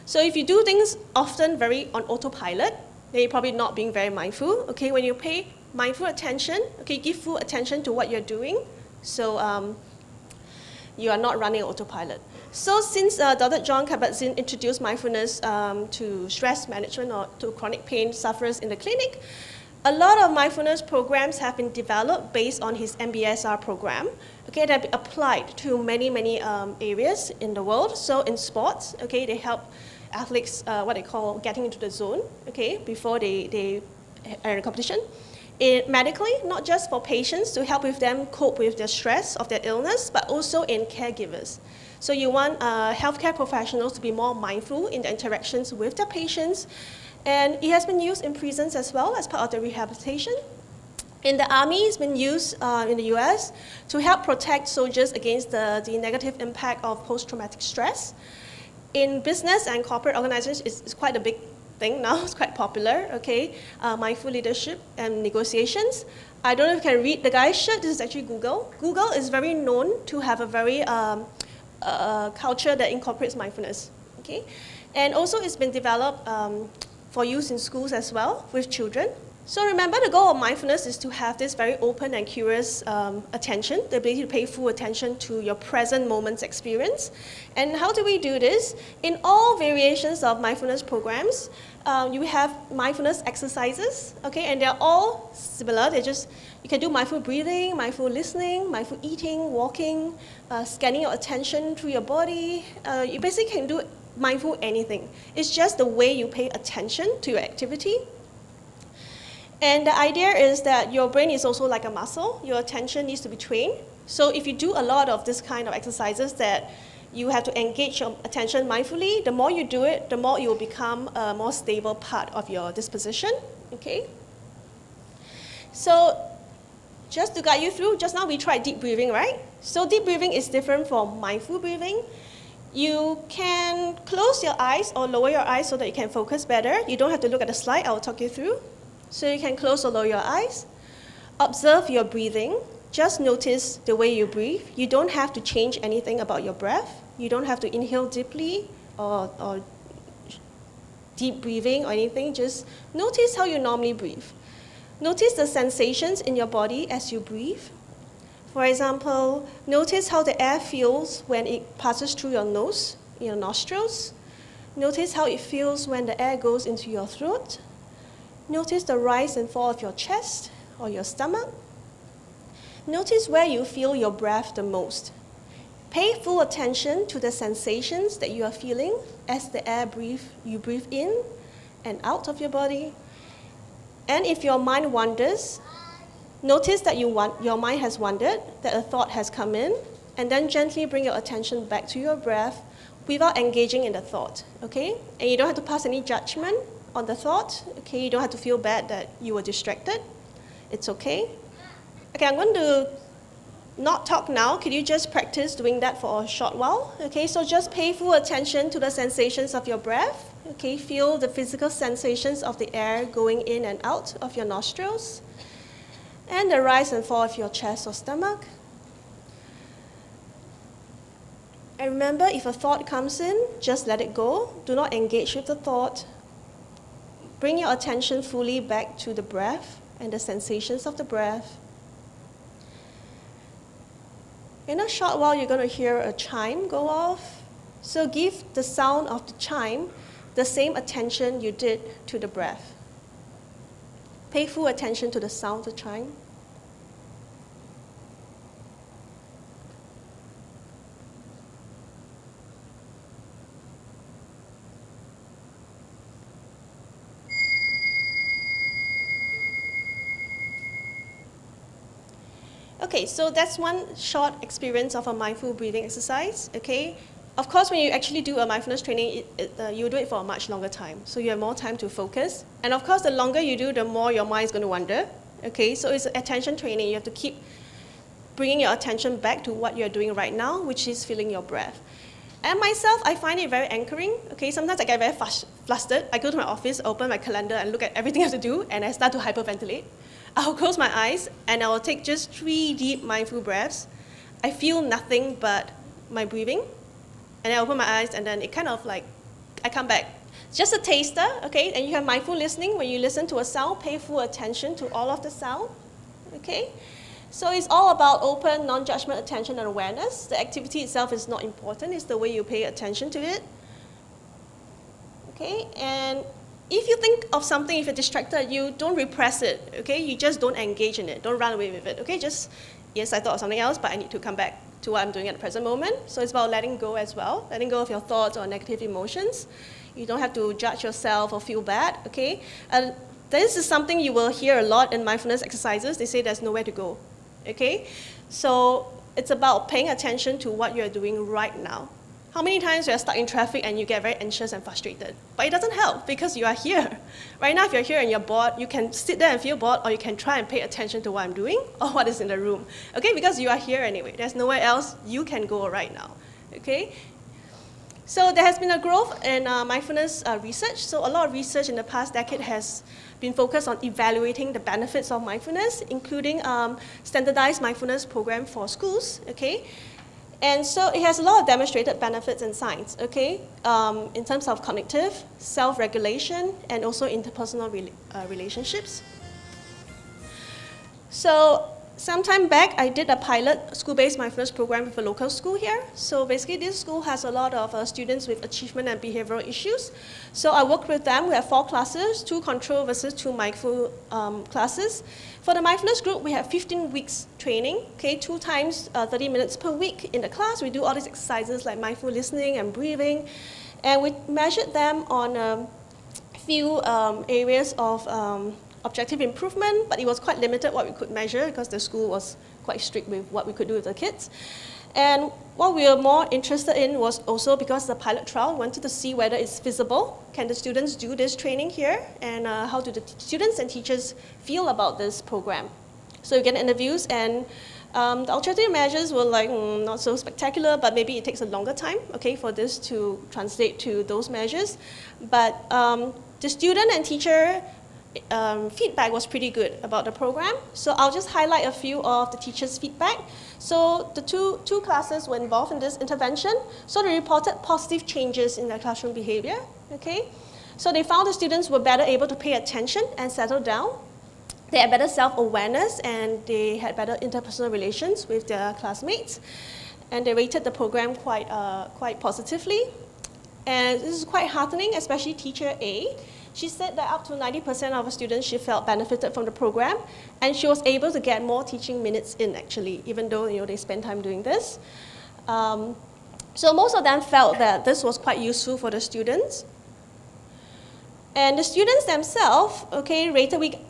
So if you do things often very on autopilot, then you're probably not being very mindful. Okay, when you pay mindful attention, okay, give full attention to what you're doing. So you are not running autopilot. So since Dr. John Kabat-Zinn introduced mindfulness to stress management or to chronic pain sufferers in the clinic, a lot of mindfulness programs have been developed based on his MBSR program, okay, that have been applied to many, many areas in the world. So in sports, okay, they help athletes, what they call getting into the zone, okay, before they are in a competition. Medically, not just for patients to help with them cope with the stress of their illness, but also in caregivers. So you want healthcare professionals to be more mindful in their interactions with their patients. And it has been used in prisons as well as part of the rehabilitation. In the Army, it's been used in the US to help protect soldiers against the negative impact of post-traumatic stress. In business and corporate organizations, it's quite a big thing now. It's quite popular, okay? Mindful leadership and negotiations. I don't know if you can read the guy's shirt. This is actually Google. Google is very known to have a very culture that incorporates mindfulness, okay? And also it's been developed for use in schools as well with children. So remember, the goal of mindfulness is to have this very open and curious attention, the ability to pay full attention to your present moment's experience. And how do we do this? In all variations of mindfulness programs, you have mindfulness exercises, okay, and they're all similar. You can do mindful breathing, mindful listening, mindful eating, walking, scanning your attention through your body. You basically can do mindful anything. It's just the way you pay attention to your activity. And the idea is that your brain is also like a muscle. Your attention needs to be trained. So if you do a lot of this kind of exercises that you have to engage your attention mindfully, the more you do it, the more it will become a more stable part of your disposition, okay? So just to guide you through, just now we tried deep breathing, right? So deep breathing is different from mindful breathing. You can close your eyes or lower your eyes so that you can focus better. You don't have to look at the slide, I'll talk you through. So you can close or lower your eyes. Observe your breathing. Just notice the way you breathe. You don't have to change anything about your breath. You don't have to inhale deeply or deep breathing or anything. Just notice how you normally breathe. Notice the sensations in your body as you breathe. For example, notice how the air feels when it passes through your nose, your nostrils. Notice how it feels when the air goes into your throat. Notice the rise and fall of your chest or your stomach. Notice where you feel your breath the most. Pay full attention to the sensations that you are feeling as the air you breathe in and out of your body. And if your mind wanders, notice that your mind has wandered, that a thought has come in, and then gently bring your attention back to your breath without engaging in the thought, okay? And you don't have to pass any judgment on the thought, okay? You don't have to feel bad that you were distracted. It's okay. Okay, I'm going to not talk now. Could you just practice doing that for a short while? Okay, so just pay full attention to the sensations of your breath. Okay, feel the physical sensations of the air going in and out of your nostrils, and the rise and fall of your chest or stomach. And remember, if a thought comes in, just let it go. Do not engage with the thought. Bring your attention fully back to the breath and the sensations of the breath. In a short while, you're going to hear a chime go off. So give the sound of the chime the same attention you did to the breath. Pay full attention to the sound of the chime. Okay, so that's one short experience of a mindful breathing exercise, okay? Of course, when you actually do a mindfulness training, you do it for a much longer time. So you have more time to focus. And of course, the longer you do, the more your mind is going to wander, okay? So it's attention training. You have to keep bringing your attention back to what you're doing right now, which is feeling your breath. And myself, I find it very anchoring, okay? Sometimes I get very flustered. I go to my office, open my calendar, and look at everything I have to do, and I start to hyperventilate. I'll close my eyes, and I will take just 3 deep mindful breaths. I feel nothing but my breathing. And I open my eyes, and then it kind of like, I come back. Just a taster, okay? And you have mindful listening. When you listen to a sound, pay full attention to all of the sound, okay? So it's all about open, non-judgment attention and awareness. The activity itself is not important. It's the way you pay attention to it, okay? And if you think of something, if you're distracted, you don't repress it, okay? You just don't engage in it. Don't run away with it, okay? Just, yes, I thought of something else, but I need to come back to what I'm doing at the present moment. So it's about letting go as well, letting go of your thoughts or negative emotions. You don't have to judge yourself or feel bad, okay? This is something you will hear a lot in mindfulness exercises. They say there's nowhere to go, okay? So it's about paying attention to what you're doing right now. How many times you're stuck in traffic and you get very anxious and frustrated? But it doesn't help because you are here. Right now, if you're here and you're bored, you can sit there and feel bored, or you can try and pay attention to what I'm doing or what is in the room. Okay, because you are here anyway. There's nowhere else you can go right now. Okay? So there has been a growth in mindfulness research. So a lot of research in the past decade has been focused on evaluating the benefits of mindfulness, including standardized mindfulness program for schools. Okay? And so it has a lot of demonstrated benefits in science, okay, in terms of cognitive, self-regulation, and also interpersonal relationships. So some time back, I did a pilot school-based mindfulness program with a local school here. So basically, this school has a lot of students with achievement and behavioral issues. So I worked with them. We have 4 classes, 2 control versus 2 mindful classes. For the mindfulness group, we have 15 weeks training, okay, 2 times 30 minutes per week in the class. We do all these exercises like mindful listening and breathing. And we measured them on a few areas of objective improvement, but it was quite limited what we could measure because the school was quite strict with what we could do with the kids. And what we were more interested in was also because the pilot trial wanted to see whether it's feasible. Can the students do this training here? And how do the students and teachers feel about this program? So you get interviews, and the alternative measures were like not so spectacular, but maybe it takes a longer time, okay, for this to translate to those measures. But the student and teacher feedback was pretty good about the program. So I'll just highlight a few of the teachers' feedback. So the two classes were involved in this intervention. So they reported positive changes in their classroom behavior, okay? So they found the students were better able to pay attention and settle down. They had better self-awareness, and they had better interpersonal relations with their classmates. And they rated the program quite positively. And this is quite heartening, especially teacher A. She said that up to 90% of her students she felt benefited from the program, and she was able to get more teaching minutes in actually, even though they spend time doing this. So most of them felt that this was quite useful for the students. And the students themselves, okay, we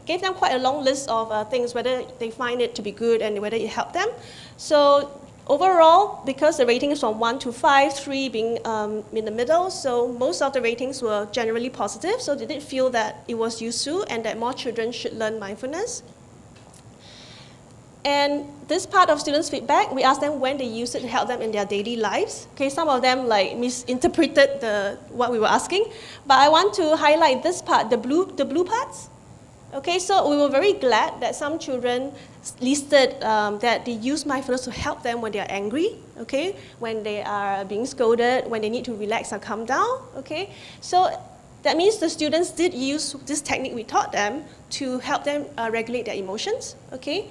gave them quite a long list of things, whether they find it to be good and whether it helped them. So Overall, because the rating is from 1 to 5, 3 being in the middle, so most of the ratings were generally positive, so they did feel that it was useful and that more children should learn mindfulness. And this part of students' feedback, we asked them when they use it to help them in their daily lives. Okay, some of them like misinterpreted what we were asking, but I want to highlight this part, the blue parts. Okay, so we were very glad that some children listed that they use mindfulness to help them when they are angry, okay, when they are being scolded, when they need to relax or calm down, okay. So that means the students did use this technique we taught them to help them regulate their emotions, okay.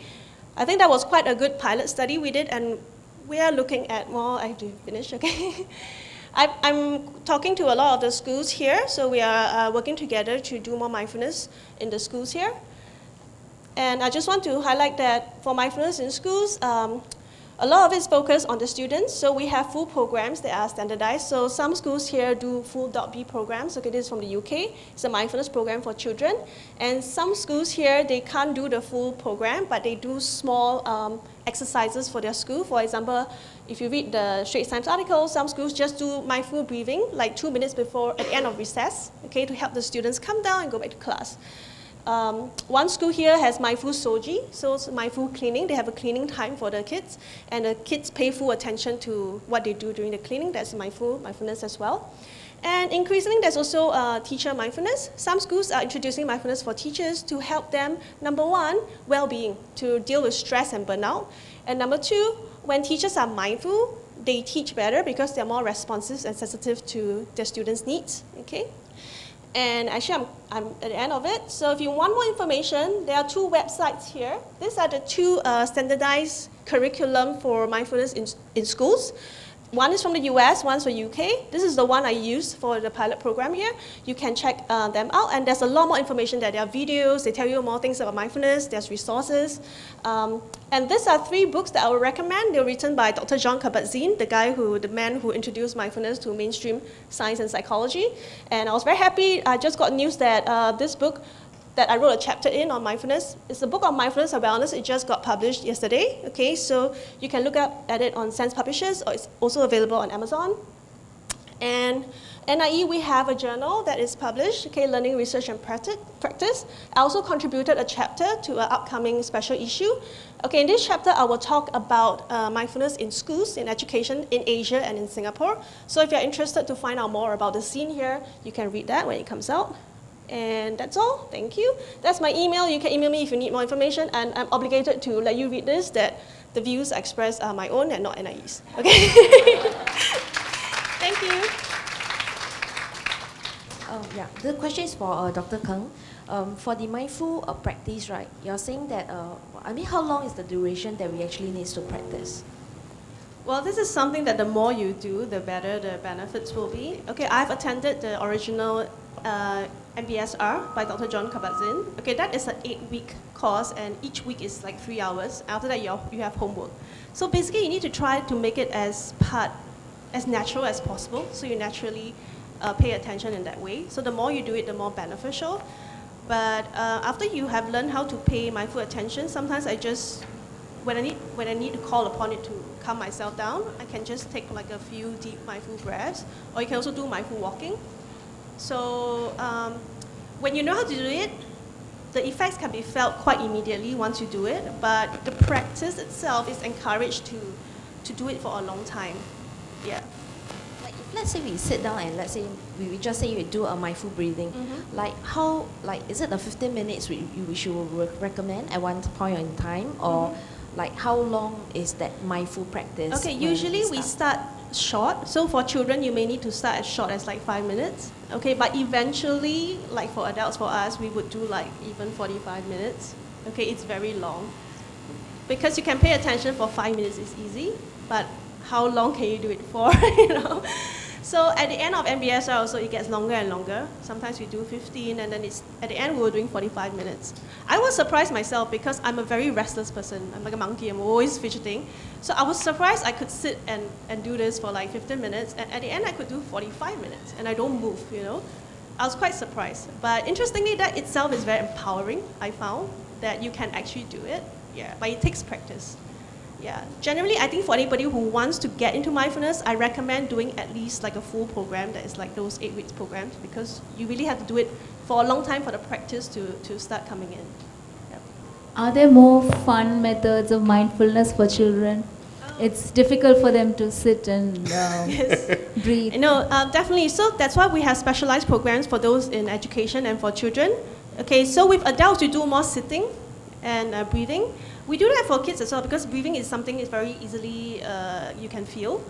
I think that was quite a good pilot study we did, and we are looking at, well, I have to finish, okay. I'm talking to a lot of the schools here, so we are working together to do more mindfulness in the schools here. And I just want to highlight that for mindfulness in schools, a lot of it is focused on the students, so we have full programs that are standardized. So some schools here do full .B programs. Okay, this is from the UK. It's a mindfulness program for children. And some schools here, they can't do the full program, but they do small exercises for their school. For example, if you read the Straits Times article, some schools just do mindful breathing, like 2 minutes before, at the end of recess, okay, to help the students come down and go back to class. One school here has mindful soji, so it's mindful cleaning. They have a cleaning time for the kids, and the kids pay full attention to what they do during the cleaning. That's mindfulness as well. And increasingly, there's also teacher mindfulness. Some schools are introducing mindfulness for teachers to help them, number one, well-being, to deal with stress and burnout. And number two, when teachers are mindful, they teach better because they're more responsive and sensitive to their students' needs, okay? And actually, I'm at the end of it. So if you want more information, there are 2 websites here. These are the 2 standardized curriculum for mindfulness in schools. One is from the US, one's for UK. This is the one I used for the pilot program here. You can check them out, and there's a lot more information there. There are videos, they tell you more things about mindfulness, there's resources. And these are 3 books that I would recommend. They're written by Dr. Jon Kabat-Zinn, the man who introduced mindfulness to mainstream science and psychology. And I was very happy, I just got news that this book that I wrote a chapter in on mindfulness. It's a book on mindfulness and wellness. It just got published yesterday. Okay, so you can look up at it on Sense Publishers, or it's also available on Amazon. And NIE, we have a journal that is published, okay, Learning, Research, and Practice. I also contributed a chapter to an upcoming special issue. Okay, in this chapter, I will talk about mindfulness in schools, in education, in Asia, and in Singapore. So if you're interested to find out more about the scene here, you can read that when it comes out. And that's all. Thank you. That's my email. You can email me if you need more information. And I'm obligated to let you read this, that the views expressed are my own and not NIE's. Okay? Thank you. Yeah, the question is for Dr. Khng. For the mindful practice, right, you're saying that, how long is the duration that we actually need to practice? Well, this is something that the more you do, the better the benefits will be. Okay, I've attended the original MBSR by Dr. Jon Kabat-Zinn. Okay, that is an 8-week course, and each week is like 3 hours. After that, you have homework. So basically, you need to try to make it as natural as possible, so you naturally pay attention in that way. So the more you do it, the more beneficial. But after you have learned how to pay mindful attention, sometimes when I need to call upon it to calm myself down, I can just take like a few deep mindful breaths, or you can also do mindful walking. So when you know how to do it, the effects can be felt quite immediately once you do it, but the practice itself is encouraged to do it for a long time. Yeah. Like if let's say we sit down and let's say we just say you do a mindful breathing, is it the 15 minutes which you would recommend at one point in time, or like how long is that mindful practice? Okay, usually we start short. So for children, you may need to start as short as like 5 minutes. Okay, but eventually, like for adults, for us, we would do like even 45 minutes. Okay, it's very long. Because you can pay attention for 5 minutes is easy, but how long can you do it for, you know? So at the end of MBSR also, it gets longer and longer. Sometimes we do 15, and then at the end we were doing 45 minutes. I was surprised myself because I'm a very restless person. I'm like a monkey, I'm always fidgeting. So I was surprised I could sit and do this for like 15 minutes, and at the end I could do 45 minutes, and I don't move, you know. I was quite surprised. But interestingly, that itself is very empowering, I found, that you can actually do it. Yeah, but it takes practice. Yeah, generally I think for anybody who wants to get into mindfulness, I recommend doing at least like a full program that is like those 8 weeks programs, because you really have to do it for a long time for the practice to start coming in. Yep. Are there more fun methods of mindfulness for children? It's difficult for them to sit and Yes. breathe. No, definitely. So that's why we have specialized programs for those in education and for children. Okay, so with adults, we do more sitting and breathing. We do that for kids as well, because breathing is something is very easily you can feel.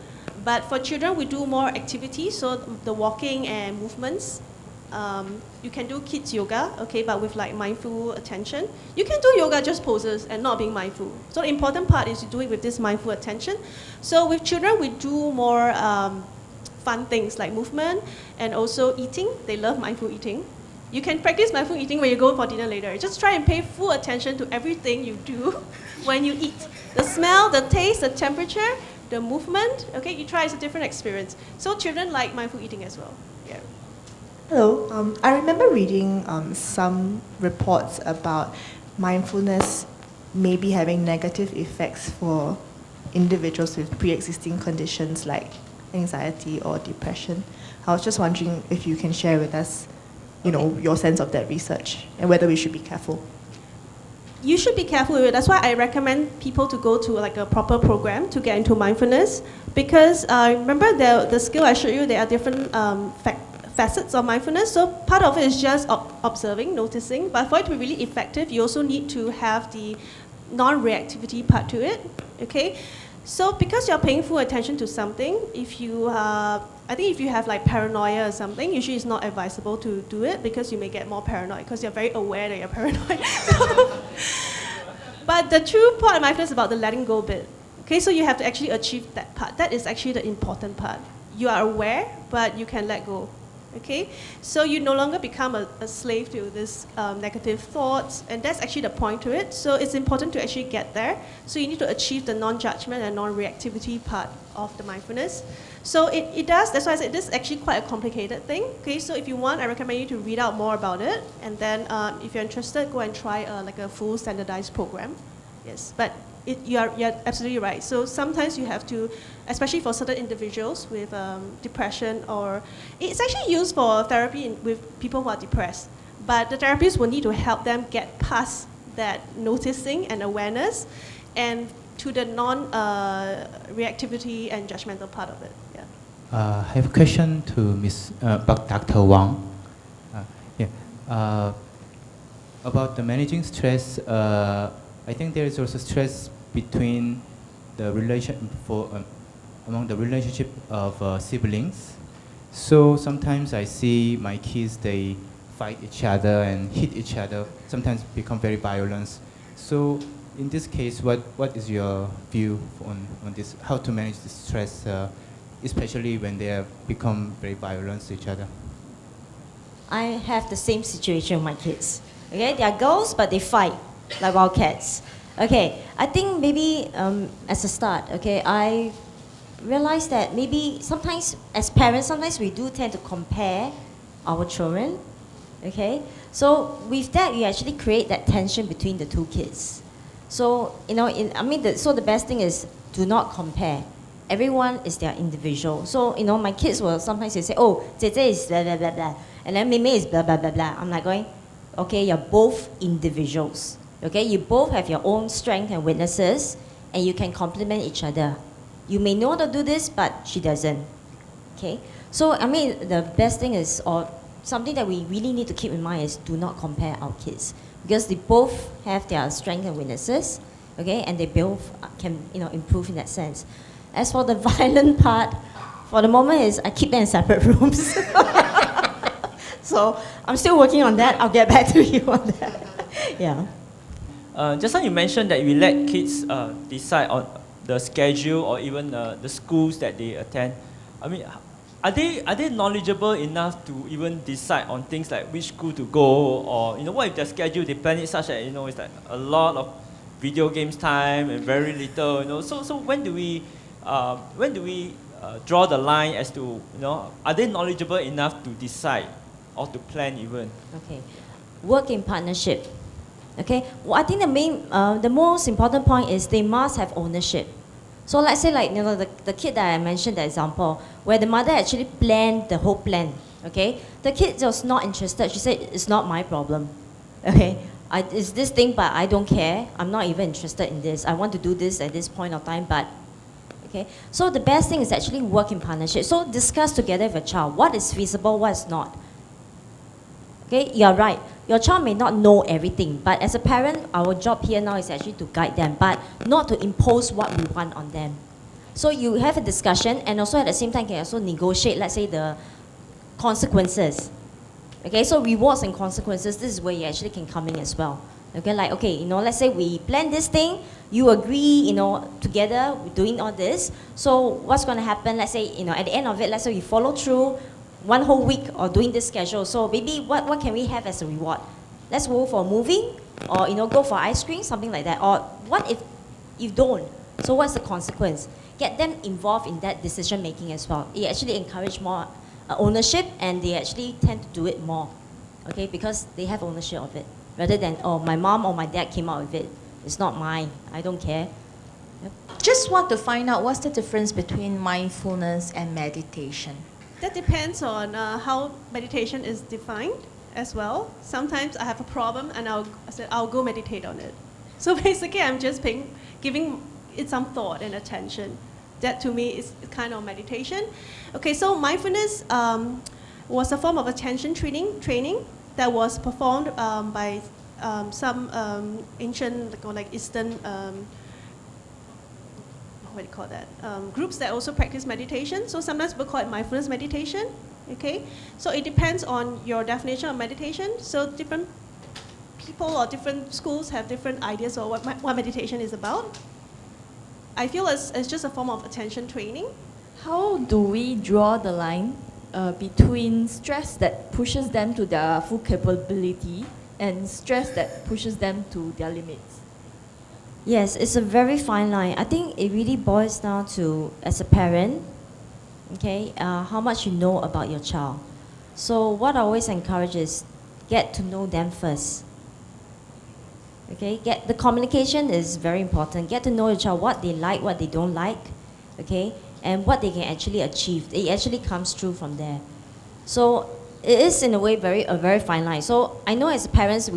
But for children, we do more activities, so the walking and movements. You can do kids yoga, okay, but with like mindful attention. You can do yoga just poses and not being mindful. So the important part is to do it with this mindful attention. So with children, we do more fun things like movement and also eating. They love mindful eating. You can practice mindful eating when you go for dinner later. Just try and pay full attention to everything you do when you eat. The smell, the taste, the temperature, the movement, okay, you try, it's a different experience. So children like mindful eating as well. Yeah. Hello. I remember reading some reports about mindfulness maybe having negative effects for individuals with pre-existing conditions like anxiety or depression. I was just wondering if you can share with us, your sense of that research and whether we should be careful. You should be careful with it. That's why I recommend people to go to like a proper program to get into mindfulness, because remember the skill I showed you, there are different facets of mindfulness. So part of it is just observing, noticing, but for it to be really effective, you also need to have the non-reactivity part to it, okay? So because you're paying full attention to something, I think if you have like paranoia or something, usually it's not advisable to do it, because you may get more paranoid because you're very aware that you're paranoid. But the true part of mindfulness is about the letting go bit. Okay, so you have to actually achieve that part. That is actually the important part. You are aware, but you can let go. Okay, so you no longer become a slave to this negative thoughts, and that's actually the point to it. So it's important to actually get there. So you need to achieve the non-judgment and non-reactivity part of the mindfulness. So it does, that's why I said this is actually quite a complicated thing. Okay, so if you want, I recommend you to read out more about it, and then if you're interested, go and try like a full standardized program. Yes, but you're absolutely right. So sometimes you have to, especially for certain individuals with depression, or it's actually used for therapy with people who are depressed. But the therapist will need to help them get past that noticing and awareness, and to the non-reactivity and judgmental part of it. Yeah. I have a question to Dr. Wong. About the managing stress. I think there is also stress between the among the relationship of siblings. So sometimes I see my kids, they fight each other and hit each other, sometimes become very violent. So in this case, what is your view on this, how to manage the stress, especially when they have become very violent to each other? I have the same situation with my kids. Okay, they are girls, but they fight like wild cats. Okay, I think maybe as a start, okay, I realized that maybe sometimes as parents, sometimes we do tend to compare our children. Okay, so with that, you actually create that tension between the two kids. So so the best thing is do not compare. Everyone is their individual. So my kids will sometimes say, "Oh, Zeze is blah blah blah blah," and then Ming is blah blah blah blah. I'm like going, okay, you're both individuals. Okay, you both have your own strengths and weaknesses, and you can complement each other. You may know how to do this, but she doesn't. Okay, so the best thing is, or something that we really need to keep in mind is, do not compare our kids, because they both have their strengths and weaknesses. Okay, and they both can improve in that sense. As for the violent part, for the moment is I keep them in separate rooms. So I'm still working on that. I'll get back to you on that. Yeah. Just now you mentioned that we let kids decide on the schedule or even the schools that they attend. Are they knowledgeable enough to even decide on things like which school to go, or what if their schedule they plan it such that it's like a lot of video games time and very little. So when do we draw the line as to are they knowledgeable enough to decide or to plan even? Okay, work in partnership. Okay, well, I think the most important point is they must have ownership. So let's say like, the kid that I mentioned, the example, where the mother actually planned the whole plan, okay? The kid was not interested. She said, it's not my problem, okay? It's this thing, but I don't care. I'm not even interested in this. I want to do this at this point of time, but, okay? So the best thing is actually work in partnership. So discuss together with a child what is feasible, what is not. Okay, you're right. Your child may not know everything, but as a parent, our job here now is actually to guide them, but not to impose what we want on them. So you have a discussion, and also at the same time can also negotiate, let's say, the consequences. Okay, so rewards and consequences, this is where you actually can come in as well. Okay, like, okay, let's say we plan this thing, you agree, together, we're doing all this. So what's going to happen, let's say, at the end of it, let's say we follow through one whole week or doing this schedule. So maybe what can we have as a reward? Let's go for a movie, or go for ice cream, something like that. Or what if you don't? So what's the consequence? Get them involved in that decision making as well. It actually encourage more ownership, and they actually tend to do it more, okay, because they have ownership of it, rather than, oh, my mom or my dad came out with it. It's not mine. I don't care. Yep. Just want to find out what's the difference between mindfulness and meditation. That depends on how meditation is defined as well. Sometimes I have a problem and I'll go meditate on it. So basically I'm just giving it some thought and attention. That to me is kind of meditation. Okay, so mindfulness was a form of attention training that was performed by some ancient like Eastern what do you call that? Groups that also practice meditation. So sometimes we call it mindfulness meditation. Okay, so it depends on your definition of meditation. So different people or different schools have different ideas of what meditation is about. I feel it's just a form of attention training. How do we draw the line between stress that pushes them to their full capability and stress that pushes them to their limits? Yes, it's a very fine line. I think it really boils down to, as a parent, okay, how much you know about your child. So what I always encourage is get to know them first. Okay, the communication is very important. Get to know your child, what they like, what they don't like, okay, and what they can actually achieve. It actually comes through from there. So it is in a way a very fine line. So I know as parents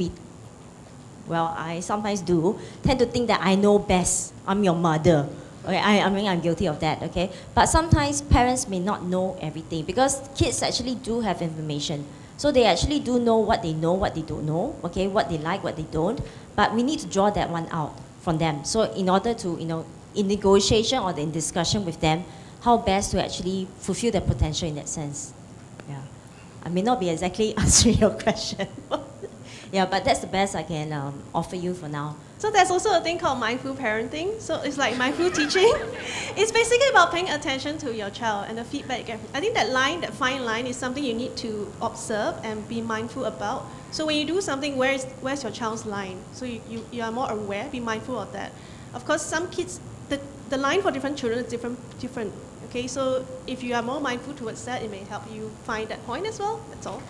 I sometimes do tend to think that I know best. I'm your mother. Okay, I'm guilty of that. Okay, but sometimes parents may not know everything because kids actually do have information. So they actually do know, what they don't know. Okay, what they like, what they don't. But we need to draw that one out from them. So in order to, in negotiation or in discussion with them, how best to actually fulfill their potential in that sense. Yeah, I may not be exactly answering your question. Yeah, but that's the best I can offer you for now. So there's also a thing called mindful parenting. So it's like mindful teaching. It's basically about paying attention to your child and the feedback you get. I think that fine line is something you need to observe and be mindful about. So when you do something, where's your child's line? So you are more aware, be mindful of that. Of course, some kids, the line for different children is different. Okay, so if you are more mindful towards that, it may help you find that point as well. That's all.